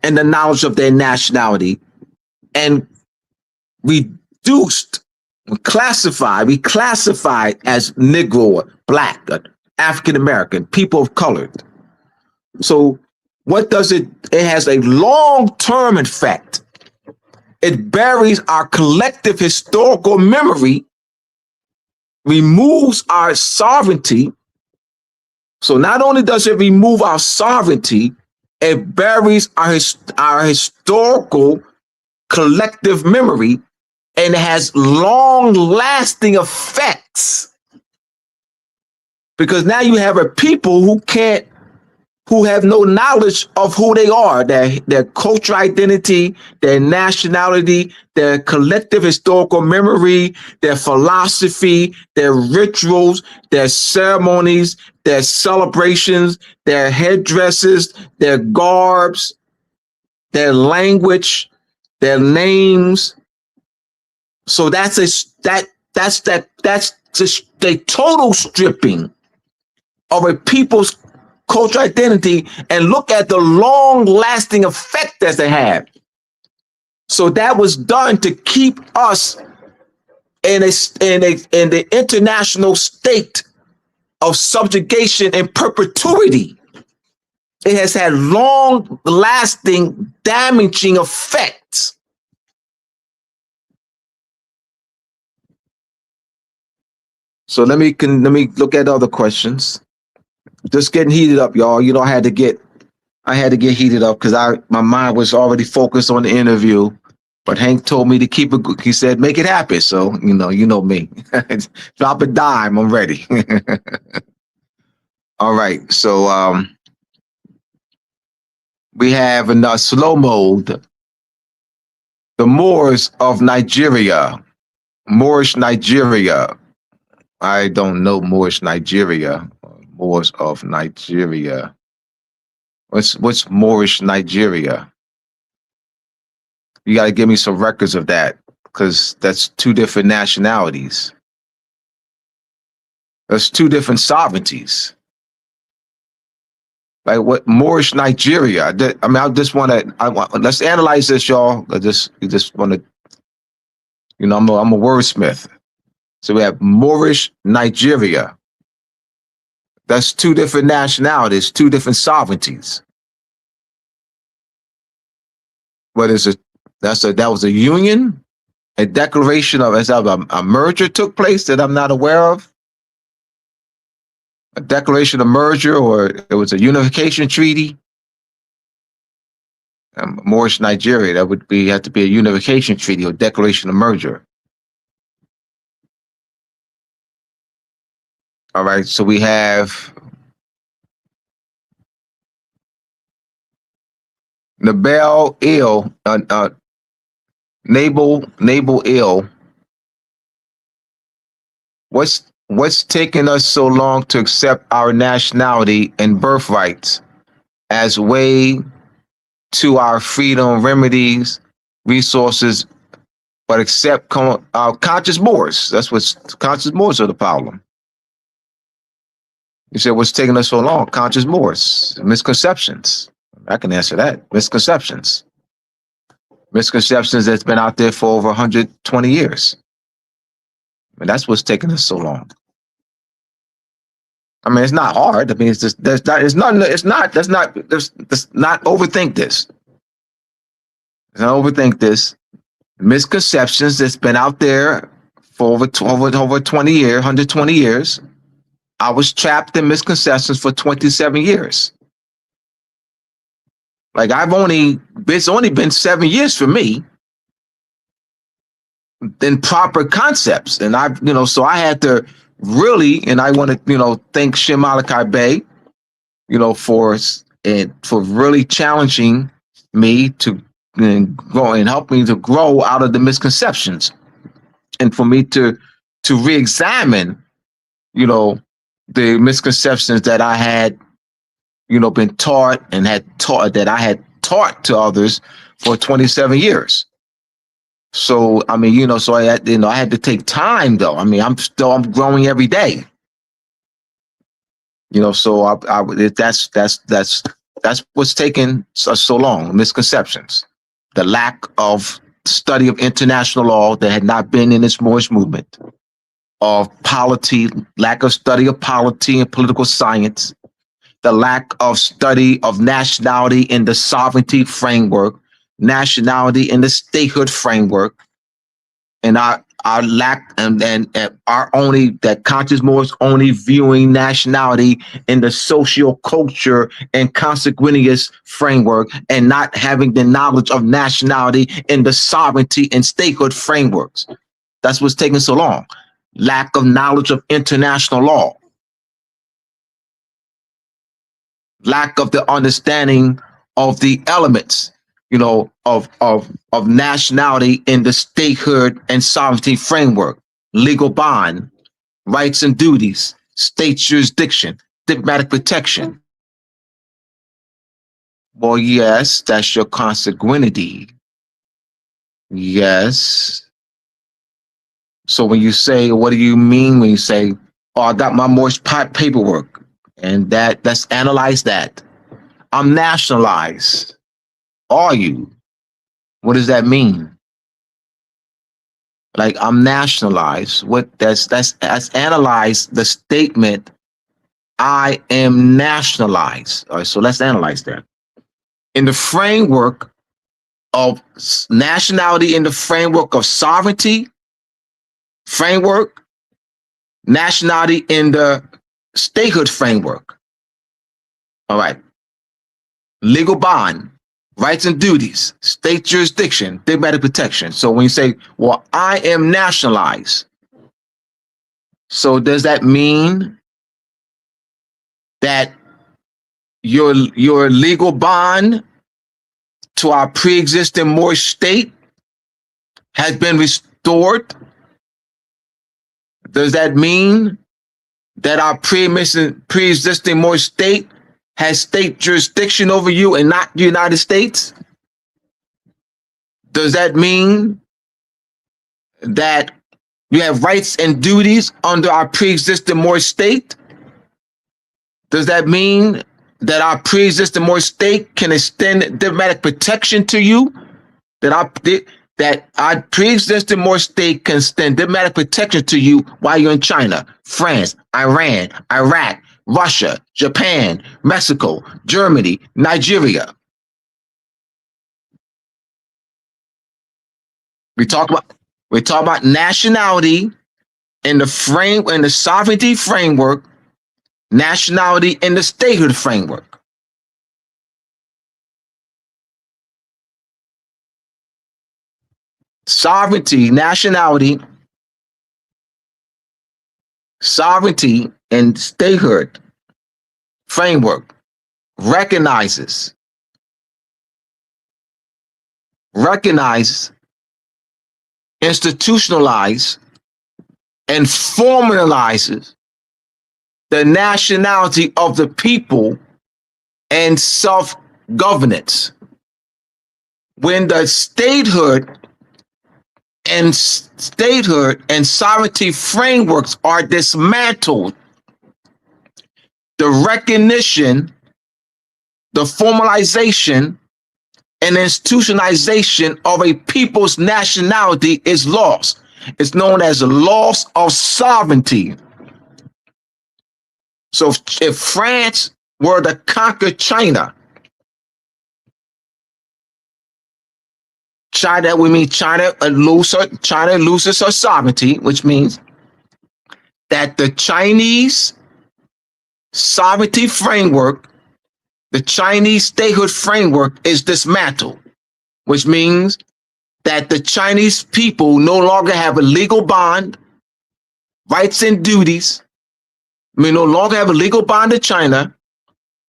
and the knowledge of their nationality and reclassified as Negro, black, African American, people of color. So what does it? It has a long-term effect. It buries our collective historical memory, removes our sovereignty. So not only does it remove our sovereignty, it buries our historical collective memory, and it has long-lasting effects. Because now you have a people who have no knowledge of who they are, their cultural identity, their nationality, their collective historical memory, their philosophy, their rituals, their ceremonies, their celebrations, their headdresses, their garbs, their language, their names. So that's the total stripping of a people's cultural identity, and look at the long-lasting effect that they have. So that was done to keep us in the international state of subjugation and perpetuity. It has had long-lasting, damaging effects. So let me look at other questions. just getting heated up, y'all. You know, I had to get heated up because my mind was already focused on the interview. But Hank told me to keep it. He said, "Make it happen." So you know me. Drop a dime. I'm ready. All right. So we have in slow mode the Moors of Nigeria. Moorish Nigeria. I don't know Moorish Nigeria. Moors of Nigeria. What's Moorish Nigeria? You got to give me some records of that because that's two different nationalities. There's two different sovereignties. Like what Moorish Nigeria? I mean, I just want to. Let's analyze this, y'all. You just want to. I'm a wordsmith. So we have Moorish Nigeria. That's two different nationalities, two different sovereignties. What is it? That was a union, a declaration of a merger took place that I'm not aware of. A declaration of merger, or it was a unification treaty. Moorish Nigeria, that would have to be a unification treaty or declaration of merger. All right, so we have Nabal Il, Nabal Il. What's taken us so long to accept our nationality and birthrights as way to our freedom, remedies, resources, but accept conscious Moors? That's what's conscious Moors are the problem. You said, what's taking us so long? Conscious Moors, misconceptions. I can answer that. Misconceptions. Misconceptions that's been out there for over 120 years. And that's what's taking us so long. I mean, it's not hard. I mean, it's just let's not overthink this. Let's not overthink this. Misconceptions that's been out there for over 20 years, 120 years. I was trapped in misconceptions for 27 years. Like it's only been 7 years for me in proper concepts. And so I had to really, and I want to, thank Shem Malachi Bey, for really challenging me to grow and help me to grow out of the misconceptions, and for me to re-examine, the misconceptions that I had, been taught and that I had taught to others for 27 years. So, I mean, so I had to take time though. I mean, I'm growing every day. So that's what's taken us so long. Misconceptions, the lack of study of international law that had not been in this Moorish movement, of polity, lack of study of polity and political science, the lack of study of nationality in the sovereignty framework, nationality in the statehood framework, and our lack and our only that conscious Moors only viewing nationality in the social culture and consequentious framework, and not having the knowledge of nationality in the sovereignty and statehood frameworks. That's what's taking so long. Lack of knowledge of international law. Lack of the understanding of the elements, of nationality in the statehood and sovereignty framework, legal bond, rights and duties, state jurisdiction, diplomatic protection. Well, yes, that's your consanguinity. Yes. So when you say, what do you mean when you say, oh, I got my Moorish paperwork, and let's analyze that. I'm nationalized. Are you? What does that mean? Like, I'm nationalized. Let's analyze the statement, I am nationalized. All right, so let's analyze that. In the framework of nationality, in the framework of sovereignty framework, nationality in the statehood framework. All right. Legal bond, rights and duties, state jurisdiction, diplomatic protection. So when you say, well, I am nationalized, so does that mean that your legal bond to our pre-existing Moorish state has been restored? Does that mean that our pre-existing Moorish state has state jurisdiction over you and not the United States? Does that mean that you have rights and duties under our pre-existing Moorish state? Does that mean that our pre-existing Moorish state can extend diplomatic protection to you? That our pre-existing Moorish state can extend diplomatic protection to you while you're in China, France, Iran, Iraq, Russia, Japan, Mexico, Germany, Nigeria. We talk about nationality in the sovereignty framework, nationality in the statehood framework. Sovereignty, nationality, sovereignty and statehood framework recognizes, institutionalize, and formalizes the nationality of the people and self-governance. When the statehood and sovereignty frameworks are dismantled, the recognition, the formalization, and institutionalization of a people's nationality is lost. It's known as a loss of sovereignty. So if France were to conquer China, China loses her sovereignty, which means that the Chinese sovereignty framework, the Chinese statehood framework is dismantled, which means that the Chinese people no longer have a legal bond, rights and duties. No longer have a legal bond to China,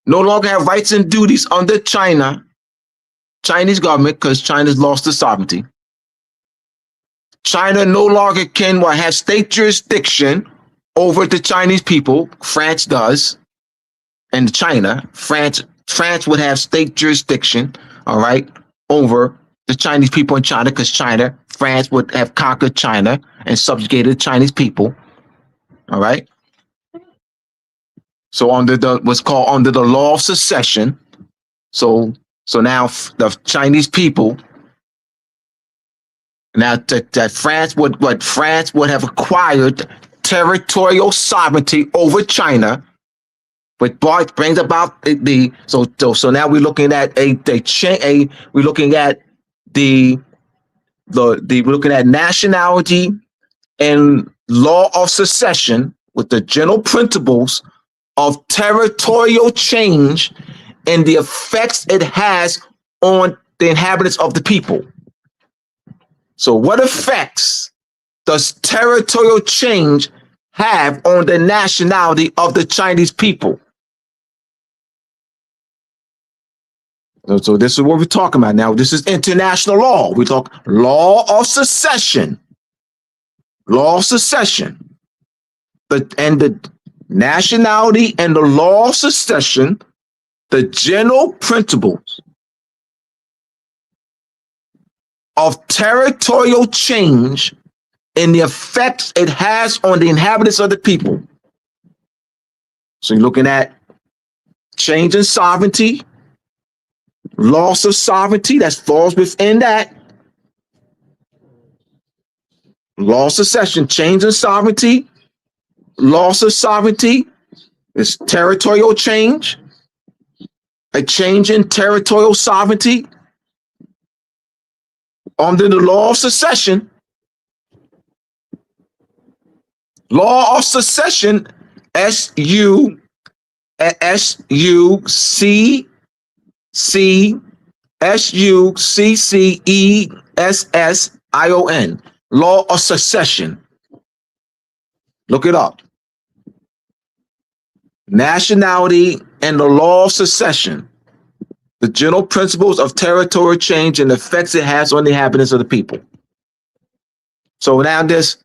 no longer have rights and duties under Chinese government, because China's lost the sovereignty. China no longer can have state jurisdiction over the Chinese people. France does. And China, France would have state jurisdiction, all right, over the Chinese people in China, because France would have conquered China and subjugated the Chinese people, all right? So under what's called under the law of secession, so now the Chinese people, now that France would have acquired territorial sovereignty over China, but brings about so now we're looking at we're looking at nationality and law of secession with the general principles of territorial change and the effects it has on the inhabitants of the people. So what effects does territorial change have on the nationality of the Chinese people? So this is what we're talking about now. This is international law. We talk law of secession. Law of secession. And the nationality and the law of secession, the general principles of territorial change and the effects it has on the inhabitants of the people. So you're looking at change in sovereignty, loss of sovereignty that falls within that. Loss of secession, change in sovereignty, loss of sovereignty is territorial change, a change in territorial sovereignty under the law of secession. Law of secession, SUCCESSION, Succession. Law of succession. Look it up. Nationality and the law of succession. The general principles of territory change and the effects it has on the inhabitants of the people. So now this,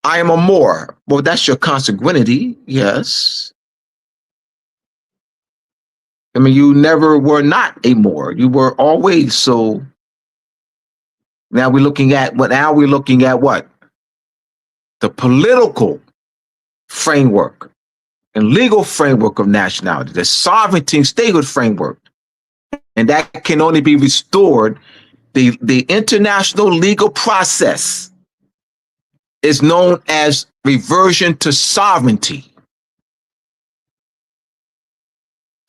I am a Moor. Well, that's your consanguinity, yes. I mean, you never were not a Moor. You were always so. Now we're looking at what? Now we're looking at what? The political framework and legal framework of nationality, the sovereignty and statehood framework. And that can only be restored. The international legal process is known as reversion to sovereignty.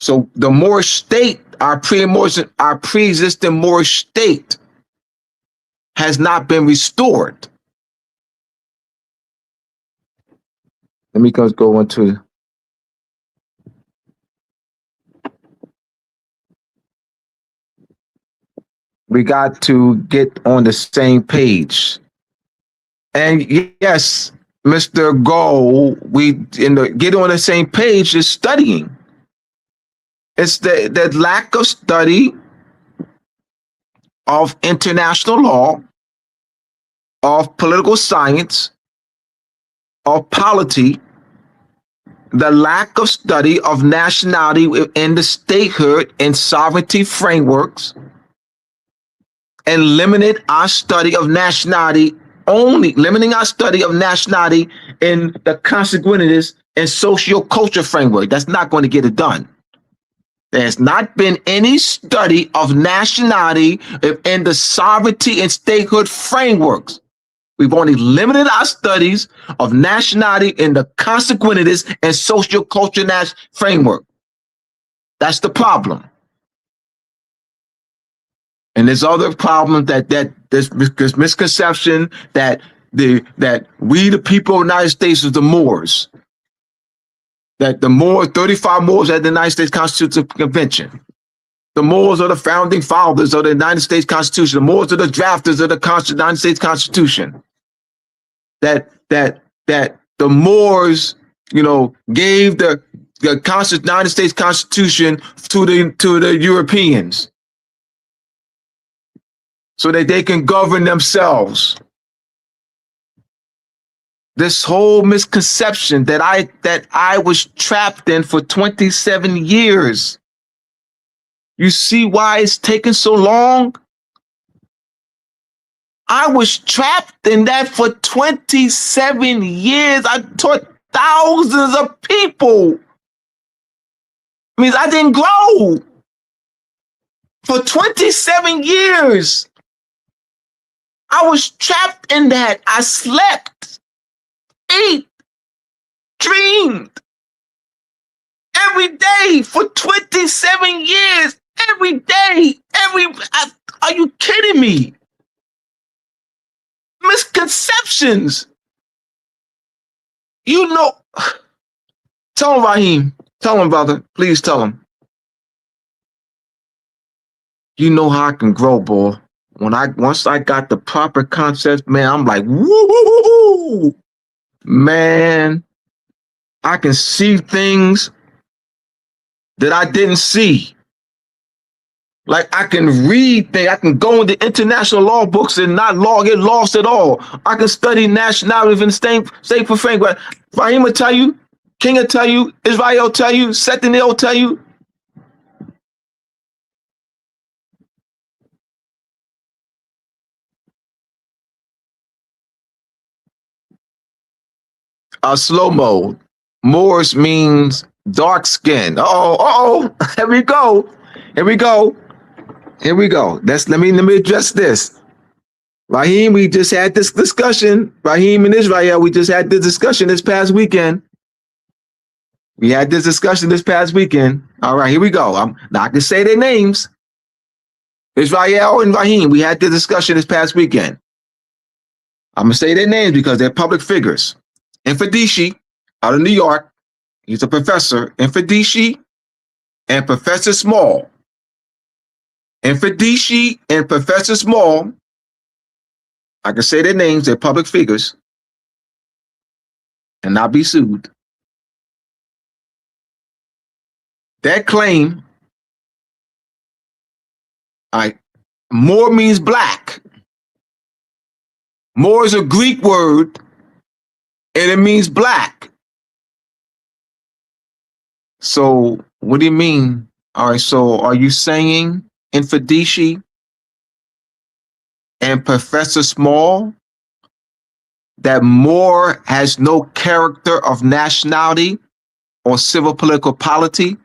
So the Moorish state, our pre-existing Moorish state, has not been restored. Let me go into. We got to get on the same page. And yes, Mr. Go, get on the same page is studying. It's the lack of study of international law, of political science, of polity, the lack of study of nationality within the statehood and sovereignty frameworks, and limiting our study of nationality in the consanguinities and socio-culture framework. That's not going to get it done. There's not been any study of nationality in the sovereignty and statehood frameworks. We've only limited our studies of nationality in the consanguinities and socio-culture framework. That's the problem. And there's other problems that there's this misconception that we, the people of the United States, is the Moors. That the Moors, 35 Moors at the United States Constitutional Convention. The Moors are the founding fathers of the United States Constitution. The Moors are the drafters of the United States Constitution. That the Moors, gave the United States Constitution to the Europeans, so that they can govern themselves. This whole misconception that I was trapped in for 27 years. You see why it's taken so long? I was trapped in that for 27 years. I taught thousands of people. It means I didn't grow for 27 years. I was trapped in that. I slept, ate, dreamed every day for 27 years. Every day. Are you kidding me? Misconceptions. Tell him, Raheem. Tell him, brother. Please tell him. You know how I can grow, boy. Once I got the proper concepts, man, I'm like, woo! Man, I can see things that I didn't see. Like I can read things, I can go into international law books and not get lost at all. I can study nationality in the state for framework. Raheem will tell you, King will tell you, Israel will tell you, Setanil will tell you. Slow mode. Moors means dark skin. Here we go. Let me address this. Raheem, we just had this discussion. Raheem and Israel, we just had this discussion this past weekend. All right, here we go. Now I can say their names. Israel and Raheem, we had this discussion this past weekend. I'm going to say their names because they're public figures. And Fadishi, out of New York, He's a professor, Infedici and Professor Small. Infedici and Professor Small, I can say their names, they're public figures, and not be sued. That claim, Moor means black. Moor is a Greek word, and it means black. So what do you mean? All right, so are you saying Infedici and Professor Small that Moor has no character of nationality or civil political polity?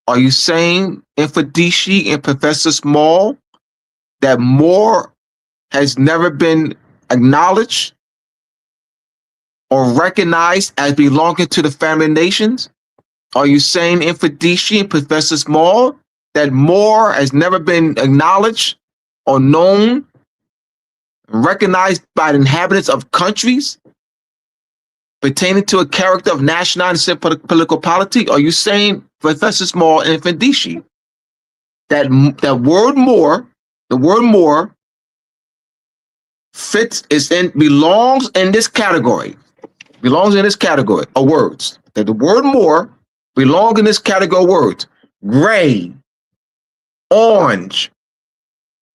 Are you saying Infedici and Professor Small that Moor has never been acknowledged or recognized as belonging to the family nations? Are you saying Infedici and Professor Small that Moor has never been acknowledged or known, recognized by the inhabitants of countries pertaining to a character of nationality and political polity? Are you saying, Professor Small and Infedici, that the word Moor belongs in this category of words? That the word Moor belongs in this category of words: gray, orange,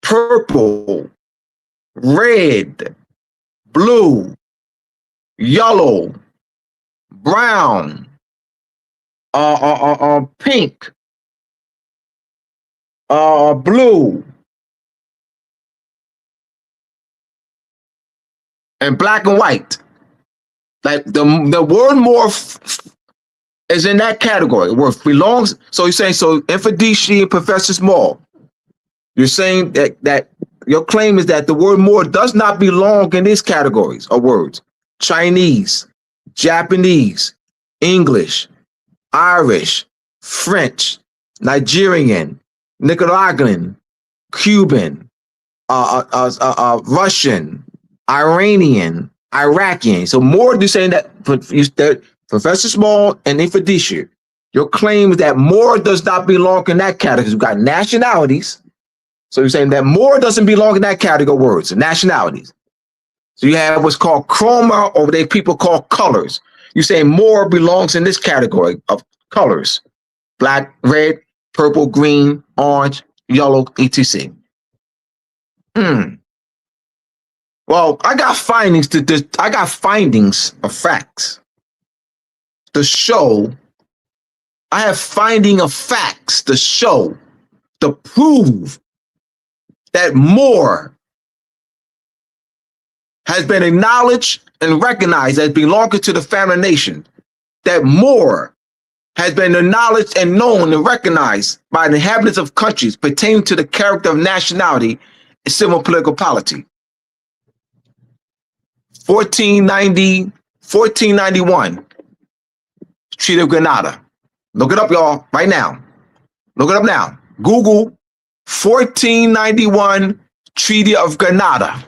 purple, red, blue, yellow, brown, pink, blue, and black and white. Like the word Moor is in that category where it belongs. So you're saying, so Infedici and Professor Small, you're saying that your claim is that the word Moor does not belong in these categories of words: Chinese, Japanese, English, Irish, French, Nigerian, Nicaraguan, Cuban, Russian, Iranian, Iraqi. So Moor, you're saying that Professor Small and Infedici, your claim is that Moor does not belong in that category. We've got nationalities. So you're saying that Moor doesn't belong in that category of words, nationalities. So you have what's called chroma, or what people call colors. You're saying Moor belongs in this category of colors: black, red, purple, green, orange, yellow, etc. Well, I got findings of facts to show. I have finding of facts to show, to prove that Moor has been acknowledged and recognized as belonging to the family nation. That Moor has been acknowledged and known and recognized by the inhabitants of countries pertaining to the character of nationality and civil political polity. 1491, Treaty of Granada. Look it up, y'all, right now. Look it up now. Google 1491 Treaty of Granada.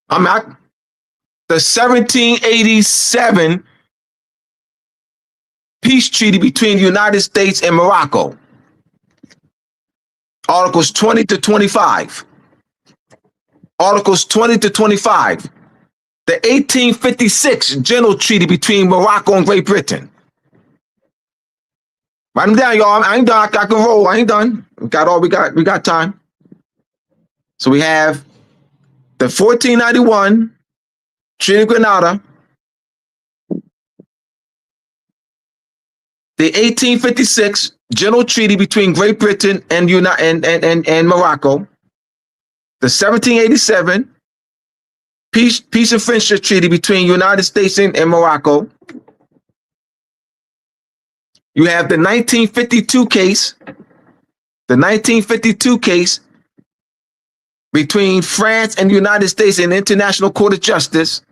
The 1787 peace treaty between the United States and Morocco. Articles 20 to 25. Articles 20 to 25. The 1856 General Treaty between Morocco and Great Britain. Write them down, y'all. I ain't done. I can roll. I ain't done. We got time. So we have the 1491 Treaty of Granada, the 1856 General Treaty between Great Britain and Morocco, the 1787 Peace and Friendship Treaty between United States and Morocco. You have the 1952 case, between France and the United States in the International Court of Justice.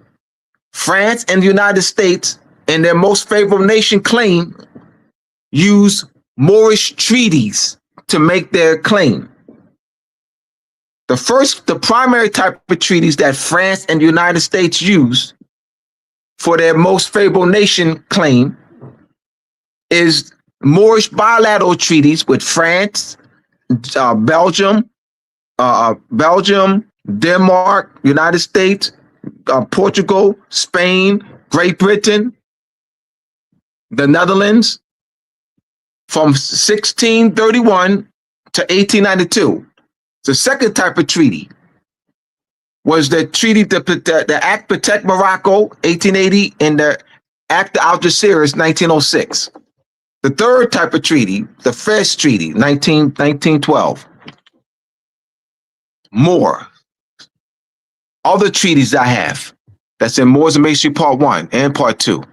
France and the United States, in their most favorable nation claim, use Moorish treaties to make their claim. The primary type of treaties that France and the United States use for their most favorable nation claim is Moorish bilateral treaties with France, Belgium, Denmark, United States, Portugal, Spain, Great Britain, the Netherlands, from 1631 to 1892. The second type of treaty was the treaty, the Act Protect Morocco, 1880, and the Act of Algeciras, 1906. The third type of treaty, the Fez Treaty, 1912. More. Other treaties I have, that's in Moors and Masonry Part 1 and Part 2.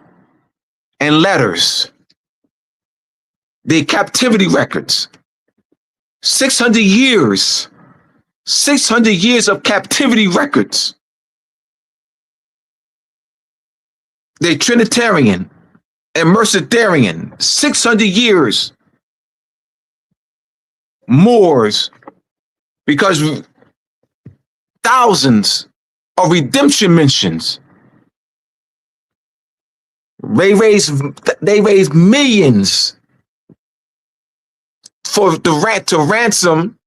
And letters. The captivity records. 600 years. 600 years of captivity records. They're Trinitarian and Mercedarian. 600 years. Moors. Because thousands of redemption mentions. They raised millions to ransom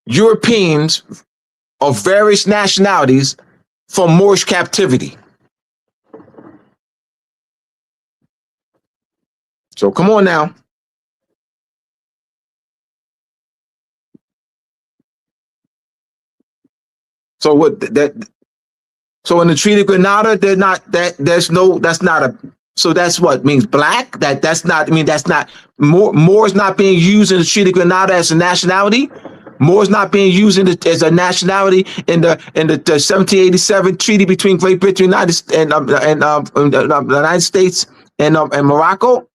Europeans of various nationalities from Moorish captivity. So come on now. So what that? So in the Treaty of Grenada, they're not that. There's no. That's not a. So that's what means black. That's not. I mean, that's not. Moor is not being used in the Treaty of Grenada as a nationality. Moor is not being used as a nationality in the 1787 treaty between Great Britain and the United States and Morocco.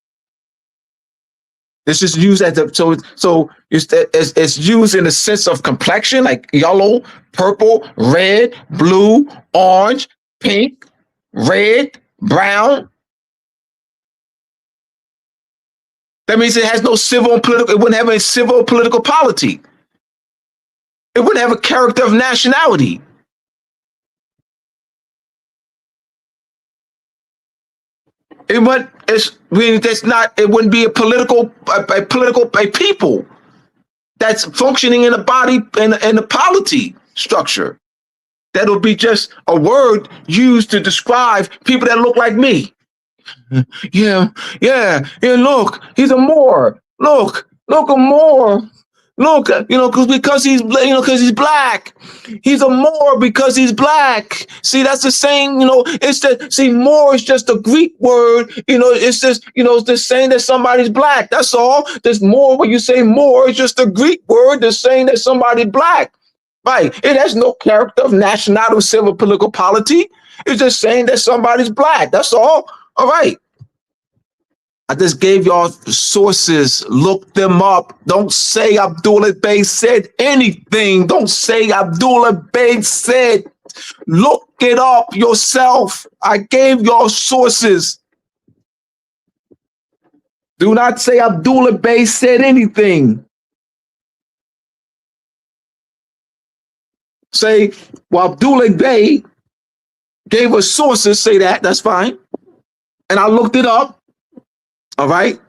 This is used as a so it's used in the sense of complexion, like yellow, purple, red, blue, orange, pink, red, brown. That means it has no civil and political. It wouldn't have a civil political polity. It wouldn't have a character of nationality. It wouldn't be a people that's functioning in a body in a polity structure. That'll be just a word used to describe people that look like me. Yeah. Look, he's a Moor. Look a Moor. Look, because he's black. He's a Moor because he's black. See, that's the same, Moor is just a Greek word. It's just, it's just saying that somebody's black. That's all. There's more when you say Moor, it's just a Greek word that's saying that somebody's black. Right. It has no character of nationality, civil, political polity. It's just saying that somebody's black. That's all. All right. I just gave y'all sources. Look them up. Don't say Abdullah Bey said anything. Don't say Abdullah Bey said. Look it up yourself. I gave y'all sources. Do not say Abdullah Bey said anything. Say, well, Abdullah Bey gave us sources. Say that. That's fine. And I looked it up. All right.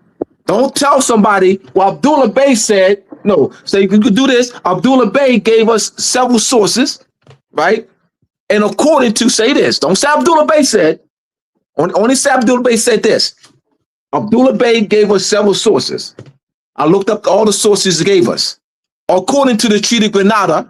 Don't tell somebody, well, Abdullah Bey said, no, say you could do this. Abdullah Bey gave us several sources, right? And according to, say this, don't say Abdullah Bey said, only say Abdullah Bey said this. Abdullah Bey gave us several sources. I looked up all the sources he gave us. According to the Treaty of Grenada,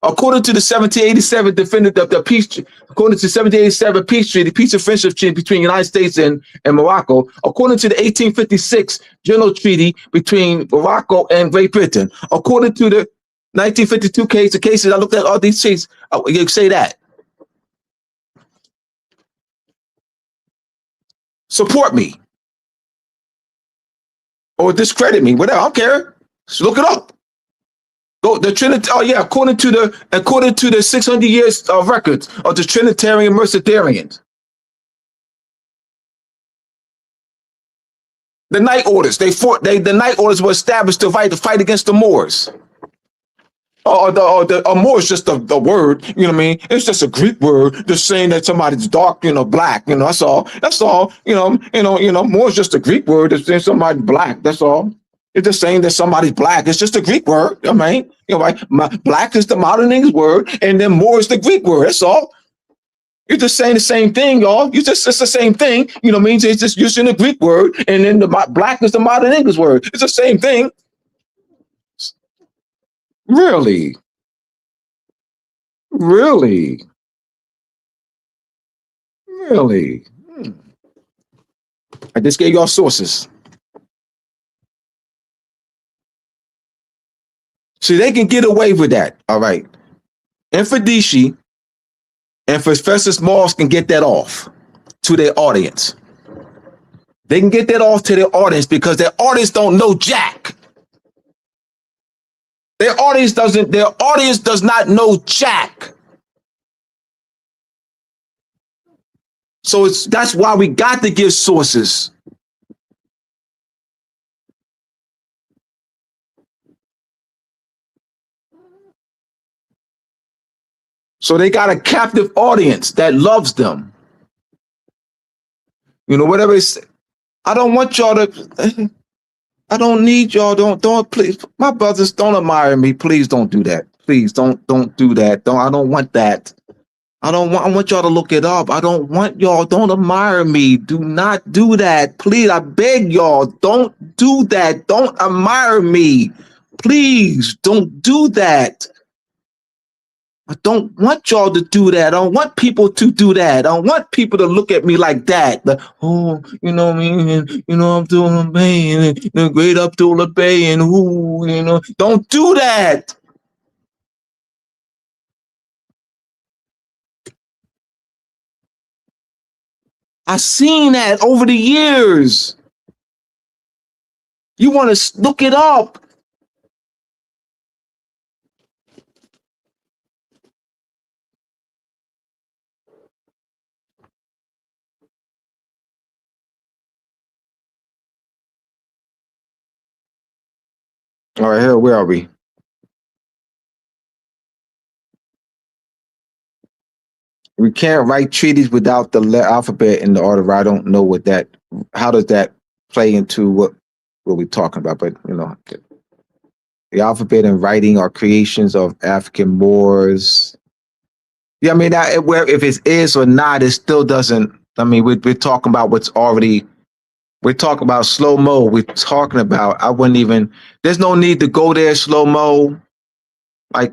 according to the 1787 definitive the peace, according to the 1787 peace treaty, peace of friendship treaty between the United States and Morocco, according to the 1856 general treaty between Morocco and Great Britain, according to the 1952 cases, I looked at all these cases. You say that. Support me or discredit me, whatever. I don't care. Just look it up. Go the Trinity. Oh yeah, according to the 600 years of records of the Trinitarian Mercedarians. The night orders. The night orders were established to fight against the Moors. Moor is just the word, you know what I mean? It's just a Greek word, just saying that somebody's dark, black, that's all. That's all, Moor is just a Greek word, that's saying somebody black, that's all. It's just saying that somebody's black. It's just a Greek word, I mean, right? Black is the modern English word, and then Moor is the Greek word, that's all. You're just saying the same thing, y'all. It's the same thing, you know what I mean? It's just using the Greek word, and then the black is the modern English word. It's the same thing. Really? Really? Really? I just gave y'all sources. See, they can get away with that. All right. Infadici and Professor Smalls can get that off to their audience. They can get that off to their audience because their audience don't know jack. Their audience does not know jack. So that's why we got to give sources. So they got a captive audience that loves them. Whatever it's, I don't want y'all to, I don't need y'all, don't please, my brothers, don't admire me. Please don't do that. Please don't do that. I don't want that. I want y'all to look it up. I don't want y'all, don't admire me. Do not do that. Please, I beg y'all, don't do that. Don't admire me. Please don't do that. I don't want y'all to do that. I don't want people to do that. I don't want people to look at me like that. Oh, you know what I mean? Abdullah Bay and the great Abdullah Bay and who, don't do that. I've seen that over the years. You want to look it up. All right, here, where are we? We can't write treaties without the alphabet in the order. I don't know how does that play into what we're talking about, but the alphabet and writing are creations of African Moors. Yeah, I mean, if it is or not, it still doesn't. I mean, we're talking about what's already. We're talking about slow mo. We're talking about. I wouldn't even. There's no need to go there slow mo. Like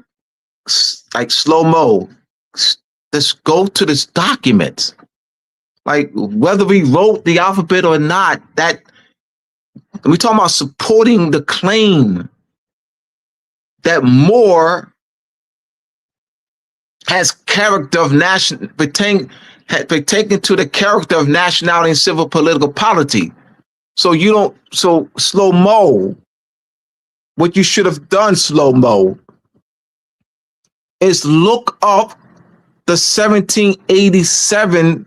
slow mo. Let's go to this document. Like whether we wrote the alphabet or not, that we're talking about supporting the claim that Moor has character of pertaining to the character of nationality and civil political polity. So slow mo, what you should have done, slow mo, is look up the 1787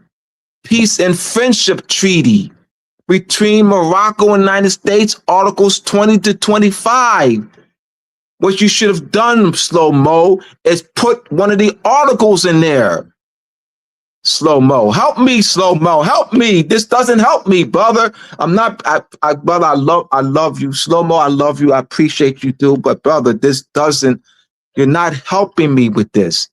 Peace and Friendship Treaty between Morocco and the United States, Articles 20 to 25. What you should have done, slow mo, is put one of the articles in there. Slow mo, help me, slow mo, help me. This doesn't help me, brother. Brother, I love you, slow mo. I love you. I appreciate you, too. But brother, you're not helping me with this.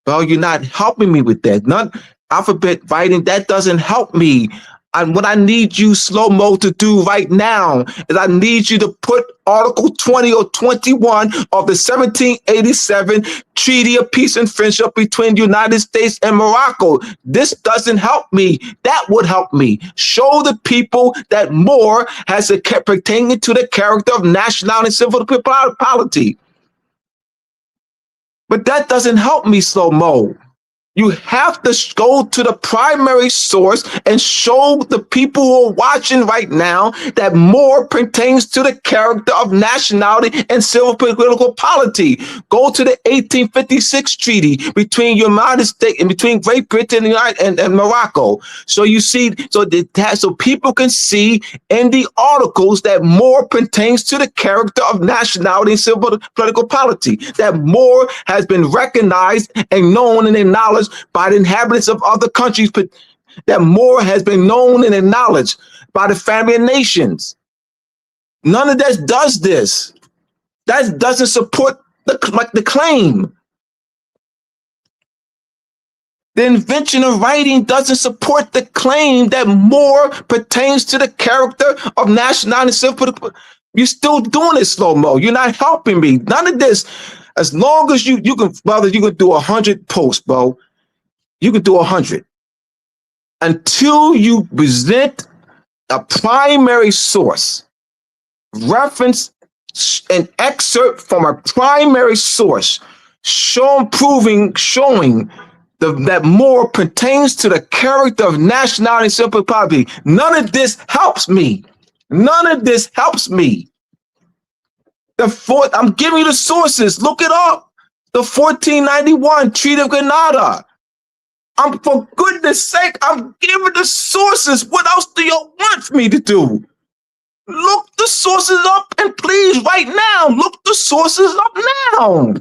Bro, you're not helping me with that. None alphabet writing, that doesn't help me. And what I need you, slow mo, to do right now is I need you to put Article 20 or 21 of the 1787 Treaty of Peace and Friendship between the United States and Morocco. This doesn't help me. That would help me. Show the people that Moor has pertaining to the character of nationality and civil polity. But that doesn't help me, slow mo. You have to go to the primary source and show the people who are watching right now that more pertains to the character of nationality and civil political polity. Go to the 1856 treaty between the United States and between Great Britain and Morocco. So you see, so people can see in the articles that more pertains to the character of nationality and civil political polity. That more has been recognized and known and acknowledged by the inhabitants of other countries, but that more has been known and acknowledged by the family of nations. None of that does this. That doesn't support the claim. The invention of writing doesn't support the claim that more pertains to the character of nationality and civil political. You're still doing it slow-mo. You're not helping me. None of this. As long as you can, brother, you can do 100 posts, bro. You can do 100 until you present a primary source, reference an excerpt from a primary source, showing that more pertains to the character of nationality and civil polity. None of this helps me. None of this helps me. I'm giving you the sources. Look it up. The 1491 Treaty of Grenada. For goodness sake, I'm giving the sources. What else do you want me to do? Look the sources up, and please, right now, look the sources up now.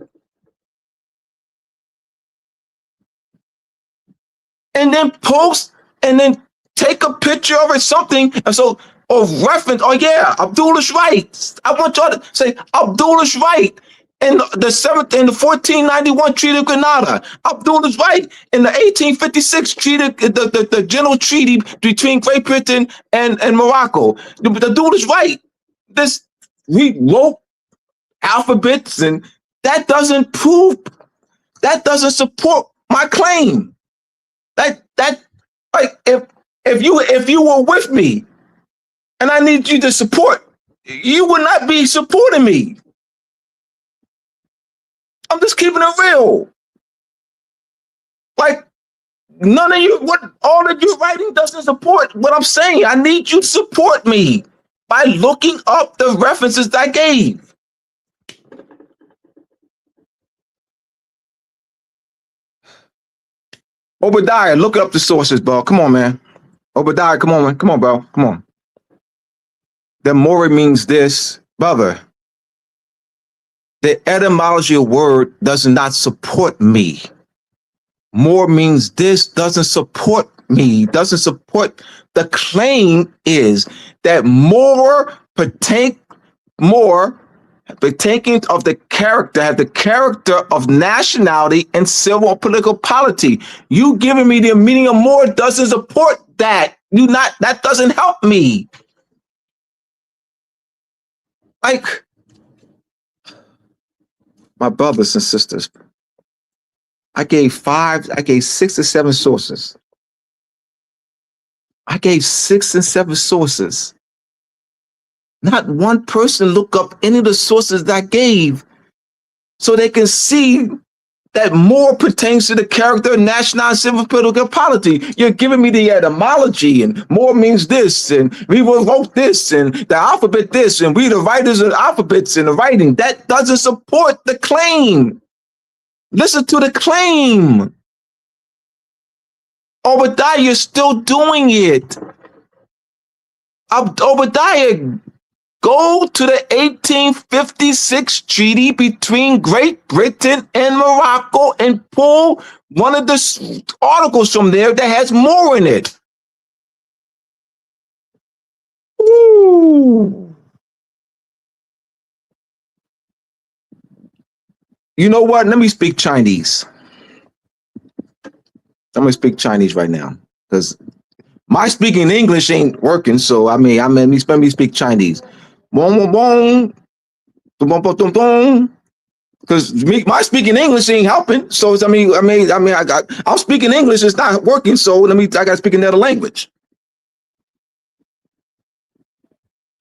And then post, and then take a picture of it, something, and so, or reference, oh yeah, Abdullah is right. I want y'all to say Abdullah is right. In the 1491 Treaty of Grenada, Abdullah is right. In the 1856 treaty, the general treaty between Great Britain and Morocco, Abdullah is right. We wrote alphabets, and that doesn't support my claim. Like if you were with me, and I need you to support, you would not be supporting me. I'm just keeping it real. Like none of you, all of your writing doesn't support what I'm saying. I need you to support me by looking up the references that I gave. Obadiah, look up the sources, bro. Come on, man. Obadiah, come on, man. Come on, bro. Come on. The more means this, brother. The etymology of word does not support me. More means this doesn't support me, doesn't support. The claim is that more partaking of the character, have the character of nationality and civil and political polity. You giving me the meaning of more doesn't support that. That doesn't help me. Like, my brothers and sisters, I gave 6 or 7 sources. I gave 6 and 7 sources. Not one person looked up any of the sources that I gave so they can see that more pertains to the character of national and civil political polity. You're giving me the etymology, and more means this, and we wrote this, and the alphabet this, and we the writers of the alphabets and the writing. That doesn't support the claim. Listen to the claim. Obadiah, you're still doing it. Obadiah, go to the 1856 treaty between Great Britain and Morocco and pull one of the articles from there that has more in it. Ooh. You know what? Let me speak Chinese. I'm gonna speak Chinese right now because my speaking English ain't working. So let me speak Chinese. Because my speaking English ain't helping. So I'm speaking English, it's not working. So I gotta speak another language.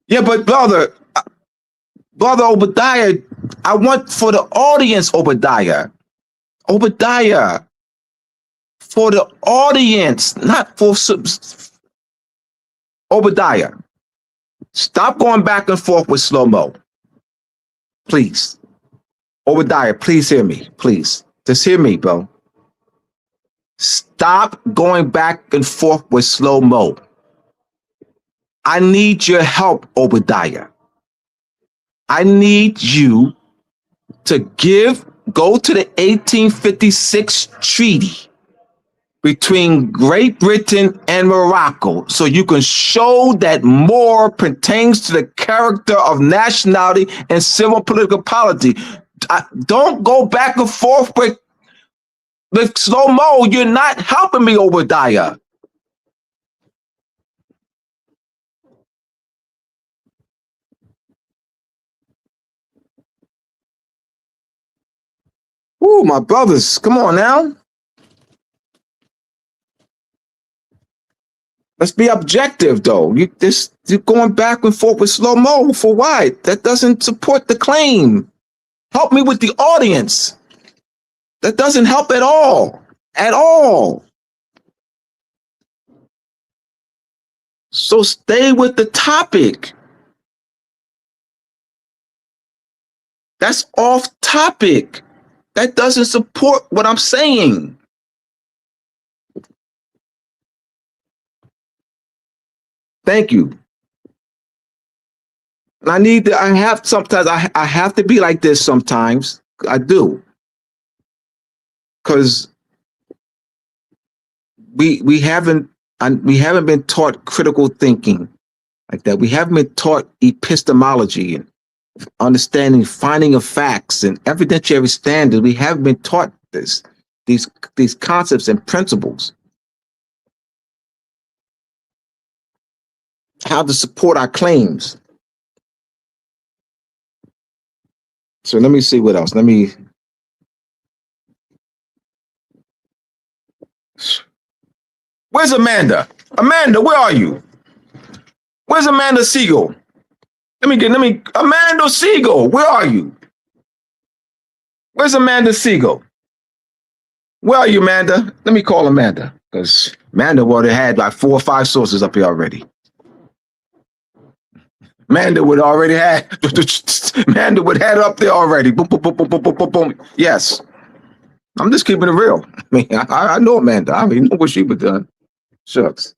Yeah, but brother Obadiah, I want for the audience, Obadiah, for the audience, not for Obadiah. Stop going back and forth with slow-mo. Please. Obadiah, please hear me. Please. Just hear me, bro. Stop going back and forth with slow-mo. I need your help, Obadiah. I need you to go to the 1856 treaty between Great Britain and Morocco so you can show that more pertains to the character of nationality and civil political polity. Don't go back and forth with slow-mo. You're not helping me, Obadiah. Ooh, my brothers, come on now. Let's be objective, though. You're going back and forth with slow-mo for what? That doesn't support the claim. Help me with the audience. That doesn't help at all. At all. So stay with the topic. That's off topic. That doesn't support what I'm saying. Thank you. And I have to be like this sometimes. I do. Because we haven't been taught critical thinking like that. We haven't been taught epistemology and understanding, finding of facts and evidentiary standards. We haven't been taught these concepts and principles. How to support our claims. So let me see what else. Where's Amanda? Amanda, where are you? Where's Amanda Siegel? Amanda Siegel, where are you? Where's Amanda Siegel? Where are you, Amanda? Let me call Amanda, because Amanda would have had like 4 or 5 sources up here already. Amanda would already have Amanda would have it up there already. Boom, boom, boom, boom, boom, boom, boom, boom. Yes. I'm just keeping it real. I mean, I know Amanda. I mean, know what she would done. Shucks.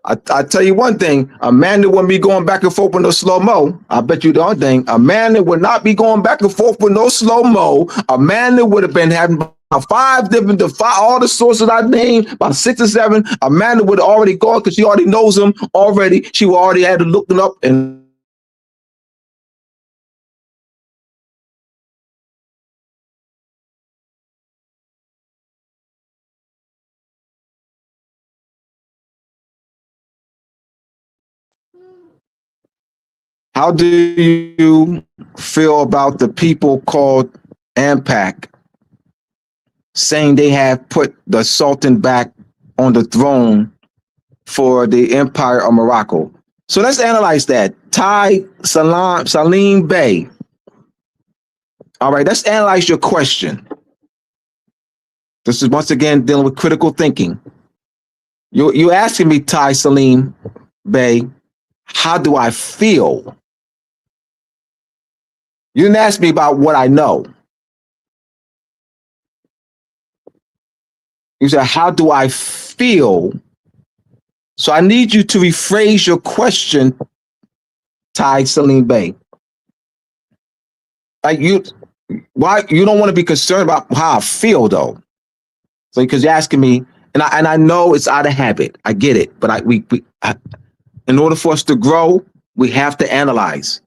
I tell you one thing, Amanda wouldn't be going back and forth with no slow-mo. I bet you the other thing, Amanda would not be going back and forth with no slow-mo. Amanda would have been having all the sources I named, about 6 or 7. Amanda would have already gone because she already knows them already. She would already had to look them up and how do you feel about the people called AMPAC saying they have put the Sultan back on the throne for the Empire of Morocco? So let's analyze that. Salim Bey. All right, let's analyze your question. This is once again dealing with critical thinking. You're asking me, Salim Bey, how do I feel? You didn't ask me about what I know. You said, how do I feel? So I need you to rephrase your question, Salim Bey. Like why you don't want to be concerned about how I feel though? So because you're asking me, and I know it's out of habit. I get it, but in order for us to grow, we have to analyze.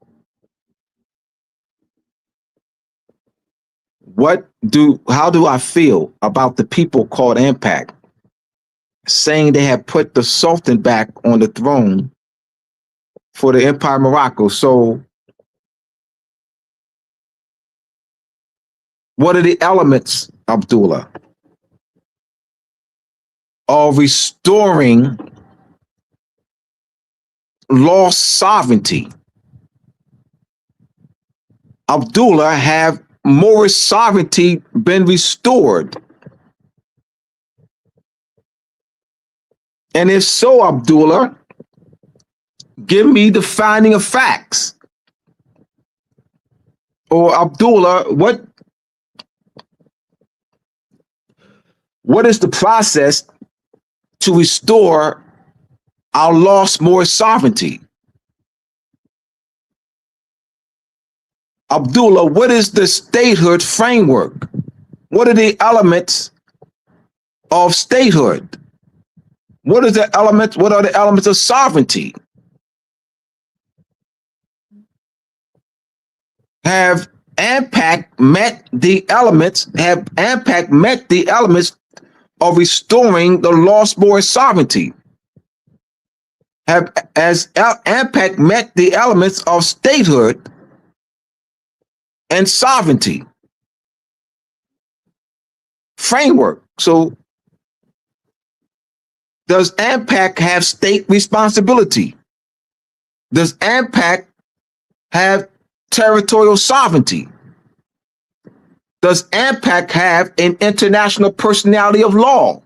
How do I feel about the people called AMPAC saying they have put the Sultan back on the throne for the Empire of Morocco? So what are the elements, Abdullah, of restoring lost sovereignty? Abdullah, have Moorish sovereignty been restored? And if so, Abdullah, give me the finding of facts. Or Abdullah, what is the process to restore our lost Moorish sovereignty? Abdullah, what is the statehood framework? What are the elements of statehood? What are the elements of sovereignty? Have ANPAC met the elements of restoring the lost Moorish sovereignty? Has ANPAC met the elements of statehood and sovereignty framework? So does ANPAC have state responsibility? Does ANPAC have territorial sovereignty? Does ANPAC have an international personality of law?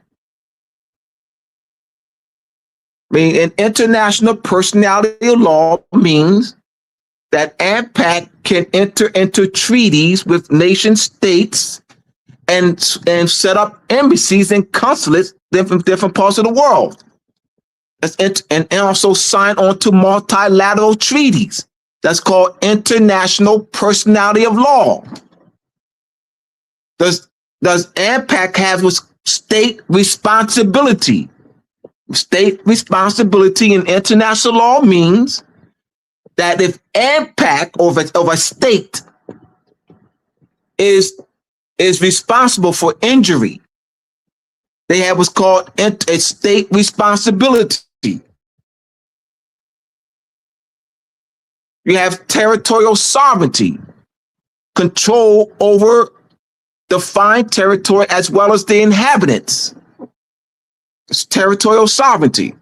I mean, an international personality of law means that ANPAC can enter into treaties with nation states and set up embassies and consulates in different parts of the world. And also sign on to multilateral treaties. That's called international personality of law. Does ANPAC have state responsibility? State responsibility in international law means that if ANPAC of a state is responsible for injury, they have what's called a state responsibility. You have territorial sovereignty, control over defined territory as well as the inhabitants. It's territorial sovereignty.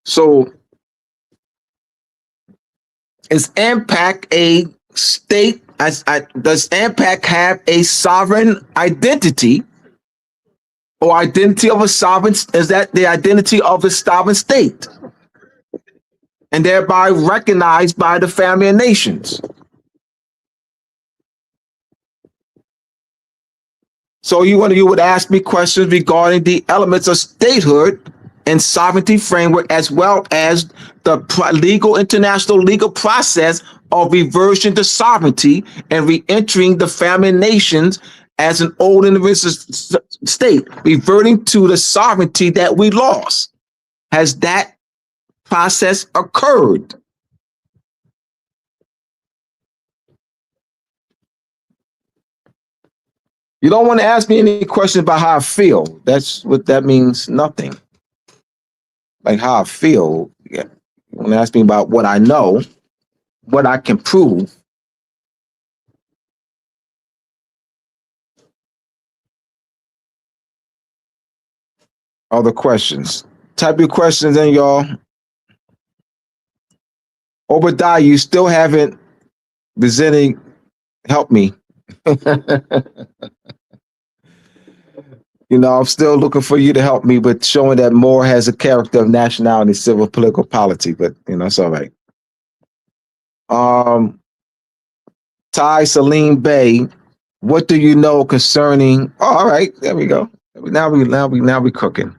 So is ANPAC a state? Does ANPAC have a sovereign identity or identity of a sovereign? Is that the identity of a sovereign state and thereby recognized by the family of nations? So you would ask me questions regarding the elements of statehood and sovereignty framework, as well as the international legal process of reversion to sovereignty and re-entering the family nations as an old individual state, reverting to the sovereignty that we lost. Has that process occurred? You don't want to ask me any questions about how I feel. That means nothing. Like how I feel. Yeah. You want to ask me about what I know, what I can prove. Other questions. Type your questions in, y'all. Obadiah, you still haven't presented. Help me. I'm still looking for you to help me, but showing that Moore has a character of nationality, civil, political polity, but it's all right. Ty Salim Bey, what do you know concerning? Oh, all right, there we go. Now we cooking.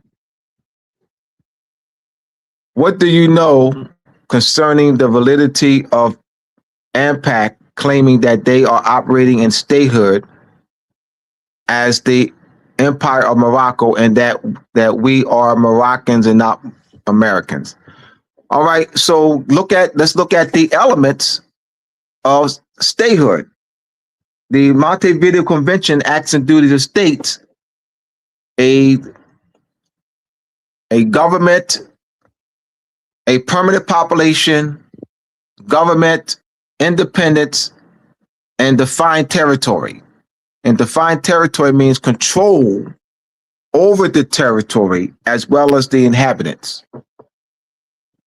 What do you know concerning the validity of ANPAC claiming that they are operating in statehood as the Empire of Morocco, and that we are Moroccans and not Americans? All right, so let's look at the elements of statehood. The Montevideo Convention acts and duties of states a government, a permanent population, government, independence, and defined territory. And defined territory means control over the territory as well as the inhabitants.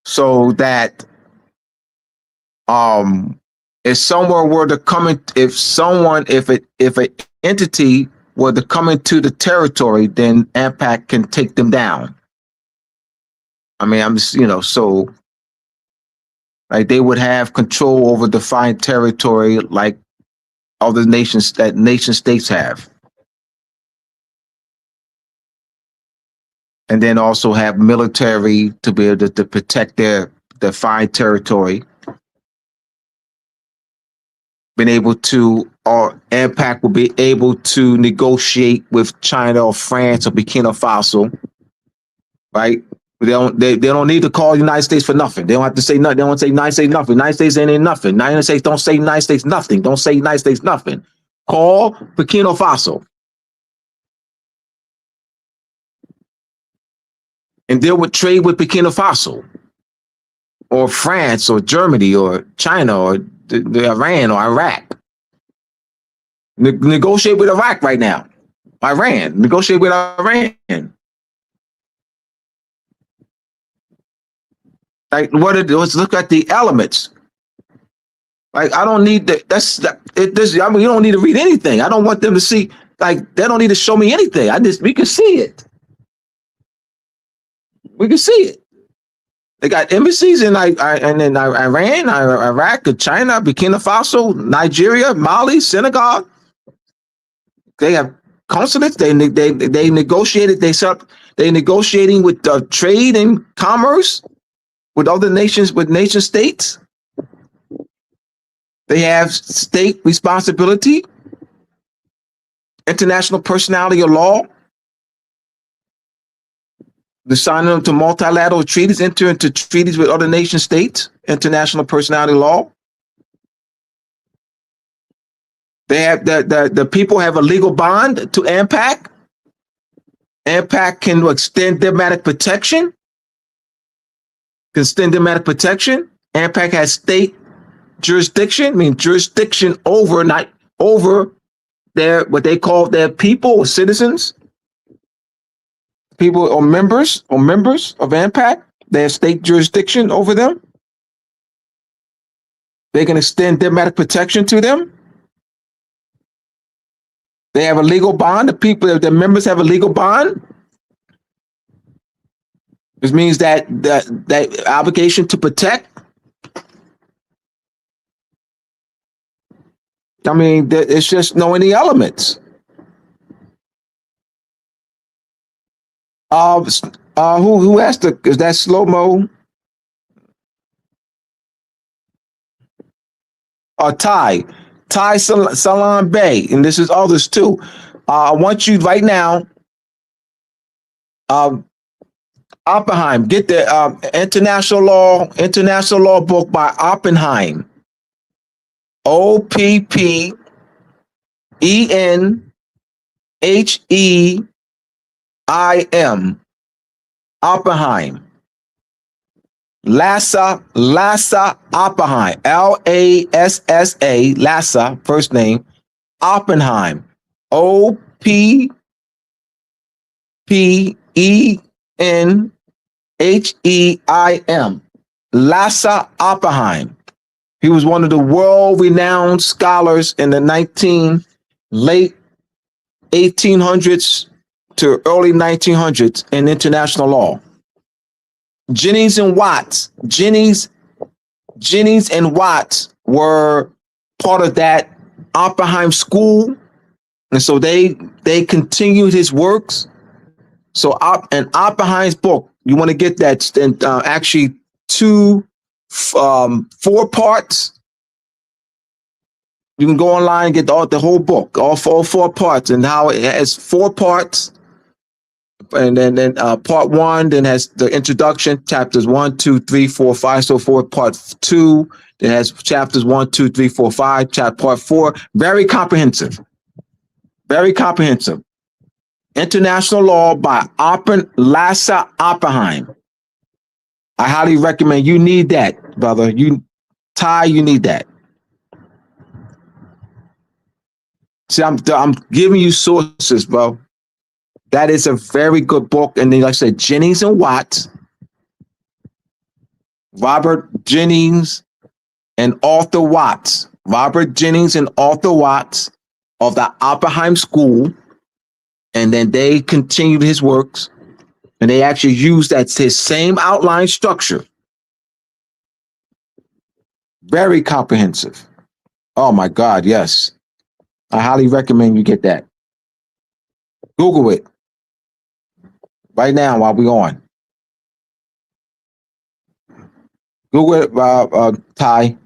So that if someone were to come in, if an entity were to come into the territory, then AMPAC can take them down. I mean, I'm just, so like they would have control over defined territory like other nations that nation states have. And then also have military to be able to protect their defined territory. Been able to, or AMPAC will be able to negotiate with China or France or Burkina Faso, right? They don't need to call the United States for nothing. They don't have to say nothing. They don't say United States nothing. United States ain't nothing. United States don't say United States nothing. Don't say United States nothing. Call Burkina Faso. And deal with trade with Burkina Faso. Or France or Germany or China or the Iran or Iraq. Negotiate with Iraq right now. Iran. Negotiate with Iran. Like let's look at the elements. Like I don't need that. You don't need to read anything. I don't want them to see. Like they don't need to show me anything. We can see it. We can see it. They got embassies in Iran, Iraq, China, Burkina Faso, Nigeria, Mali, Senegal. They have consulates. They negotiated. They negotiating with trade and commerce with other nations, with nation states. They have state responsibility, international personality of law. They sign them to multilateral treaties, enter into treaties with other nation states, international personality law. They have the people have a legal bond to AMPAC. AMPAC can extend diplomatic protection. AMPAC has state jurisdiction, jurisdiction over their what they call their people or citizens. People or members of AMPAC, they have state jurisdiction over them. They can extend diplomatic protection to them. They have a legal bond. The members have a legal bond. This means that obligation to protect. I mean, it's just knowing the elements. Who asked is that slow mo? Ty Salam Bay, and this is others too. I want you right now, Oppenheim, get the international law book by Oppenheim. OPPENHEIM. Oppenheim. Lassa Oppenheim. Lassa, Lassa, first name. Oppenheim. OPPENHEIM. Lassa Oppenheim. He was one of the world-renowned scholars in the late 1800s to early 1900s in international law. Jennings and Watts were part of that Oppenheim school, and so they continued his works. So and Oppenheim's book, you want to get that, and actually 4 parts. You can go online and get the whole book, all 4 parts, and how it has 4 parts. And then part 1 then has the introduction, chapters 1, 2, 3, 4, 5, so forth. Part 2 then has chapters 1, 2, 3, 4, 5. Part 4, very comprehensive. International law by Lassa Oppenheim. I highly recommend. You need that, brother. You need that. See, I'm giving you sources, bro. That is a very good book. And then, like I said, Jennings and Watts, Robert Jennings and Arthur Watts. Robert Jennings and Arthur Watts of the Oppenheim School, and then they continued his works, and they actually used that his same outline structure. Very comprehensive. Oh my God, yes. I highly recommend you get that. Google it right now while we're on. Google it, Ty.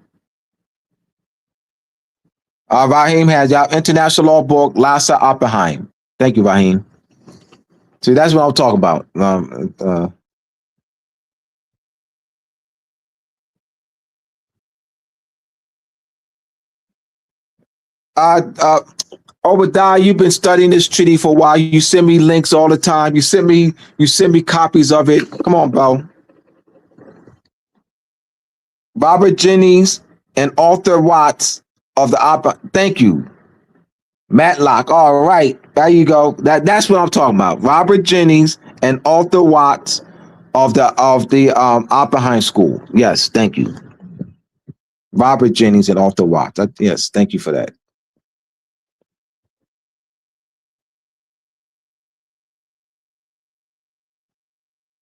Raheem has our international law book, Lassa Oppenheim. Thank you, Raheem. See, that's what I'm talking about. Obadiah, you've been studying this treaty for a while. You send me links all the time. You send me copies of it. Come on, bro. Robert Jennings and Arthur Watts of the Thank you. Matlock. All right. There you go. That's what I'm talking about. Robert Jennings and Arthur Watts of the Oppenheim School. Yes, thank you. Robert Jennings and Arthur Watts. Yes, thank you for that.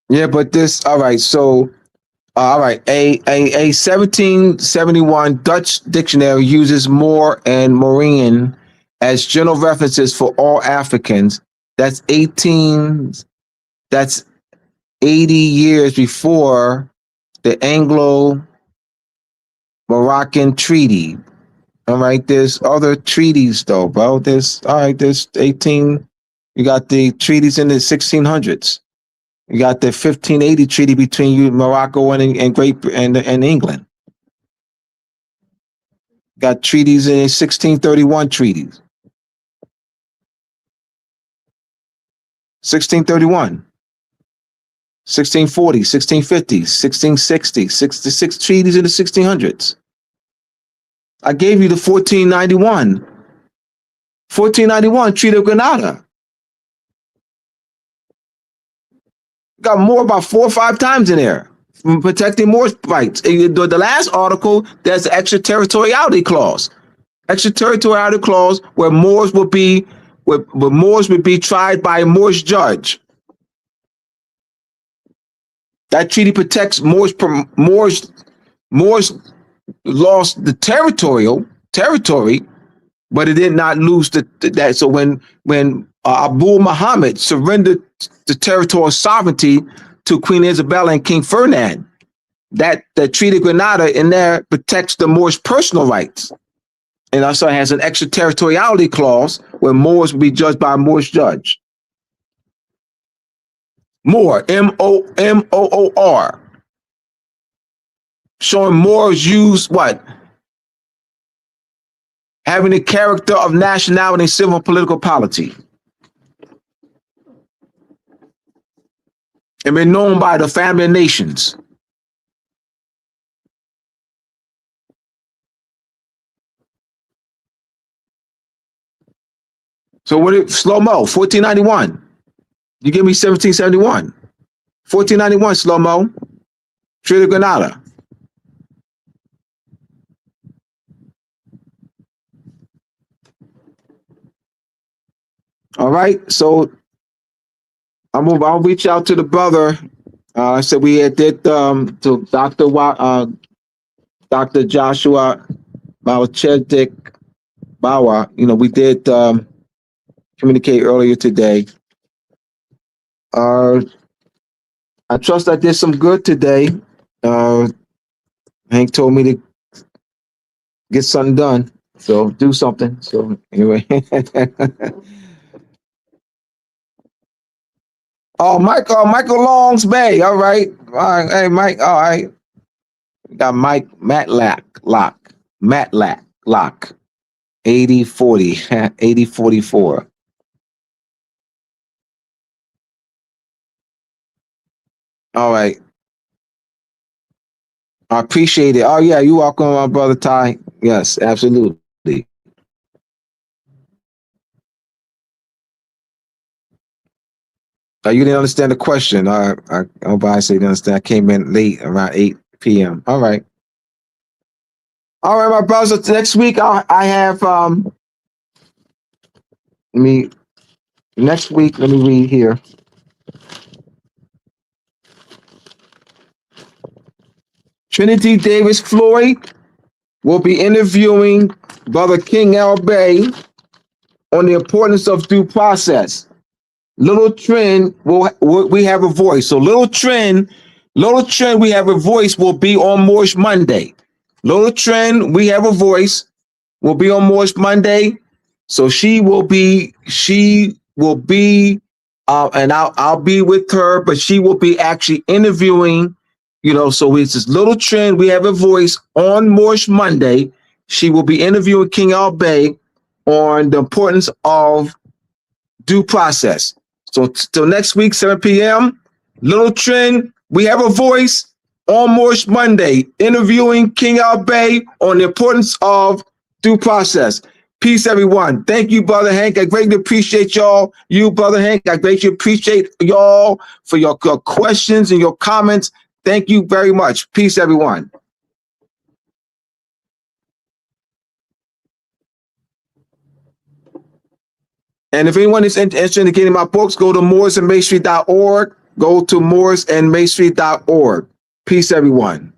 Yeah, but this, all right, so all right, a 1771 Dutch dictionary uses Moor and Moorian as general references for all Africans. That's 80 years before the Anglo-Moroccan treaty. All right, there's other treaties though, bro. There's 18, you got the treaties in the 1600s. You got the 1580 treaty between Morocco and Great and England. Got treaties in 1631 treaties. 1631, 1640, 1650, 1660, 66 treaties in the 1600s. I gave you the 1491 Treaty of Grenada. Got more about 4 or 5 times in there. Protecting Moorish rights. The last article, there's the extraterritoriality clause. Extraterritoriality clause where Moors would be tried by a Moorish judge. That treaty protects Moors lost the territory, but it did not lose that. So when Abu Muhammad surrendered the territorial sovereignty to Queen Isabella and King Ferdinand, that the Treaty of Grenada in there protects the Moorish personal rights. And also has an extraterritoriality clause where Moors will be judged by a Moorish judge. Moor, Moor, showing Moors use what? Having the character of nationality, civil and political polity. And been known by the family of nations. So what if slow-mo, 1491. You give me 1771. 1491 slow-mo. Treaty of Grenada. All right, so I'll reach out to the brother. I said we did to Dr. Joshua Malchedik Bawa. We did communicate earlier today. I trust I did some good today. Hank told me to get something done, so do something. So anyway. Oh, Michael Longs Bay. All right. Hey, Mike. All right. We got Matlock. 8040, 8044. All right. I appreciate it. Oh, yeah. You're welcome, my brother Ty. Yes, absolutely. You didn't understand the question. I hope I said you didn't understand. I came in late, around 8 p.m. All right. All right, my brothers. Next week I have next week. Let me read here. Trinity Davis Floyd will be interviewing Brother King Al Bay on the importance of due process. Little Trend we have a voice. So Little Trend, we have a voice will be on Moorish Monday. Little Trend, we have a voice will be on Moorish Monday. So she will be, and I'll be with her, but she will be actually interviewing. So it's this Little Trend. We have a voice on Moorish Monday. She will be interviewing King Al Bay on the importance of due process. So till next week, 7 p.m. Little Trend, we have a voice on Moorish Monday, interviewing King Al Bay on the importance of due process. Peace, everyone. Thank you, Brother Hank. I greatly appreciate y'all. You, Brother Hank, I greatly appreciate y'all for your questions and your comments. Thank you very much. Peace, everyone. And if anyone is interested in getting my books, go to mooresandmasonry.org. Go to mooresandmasonry.org. Peace, everyone.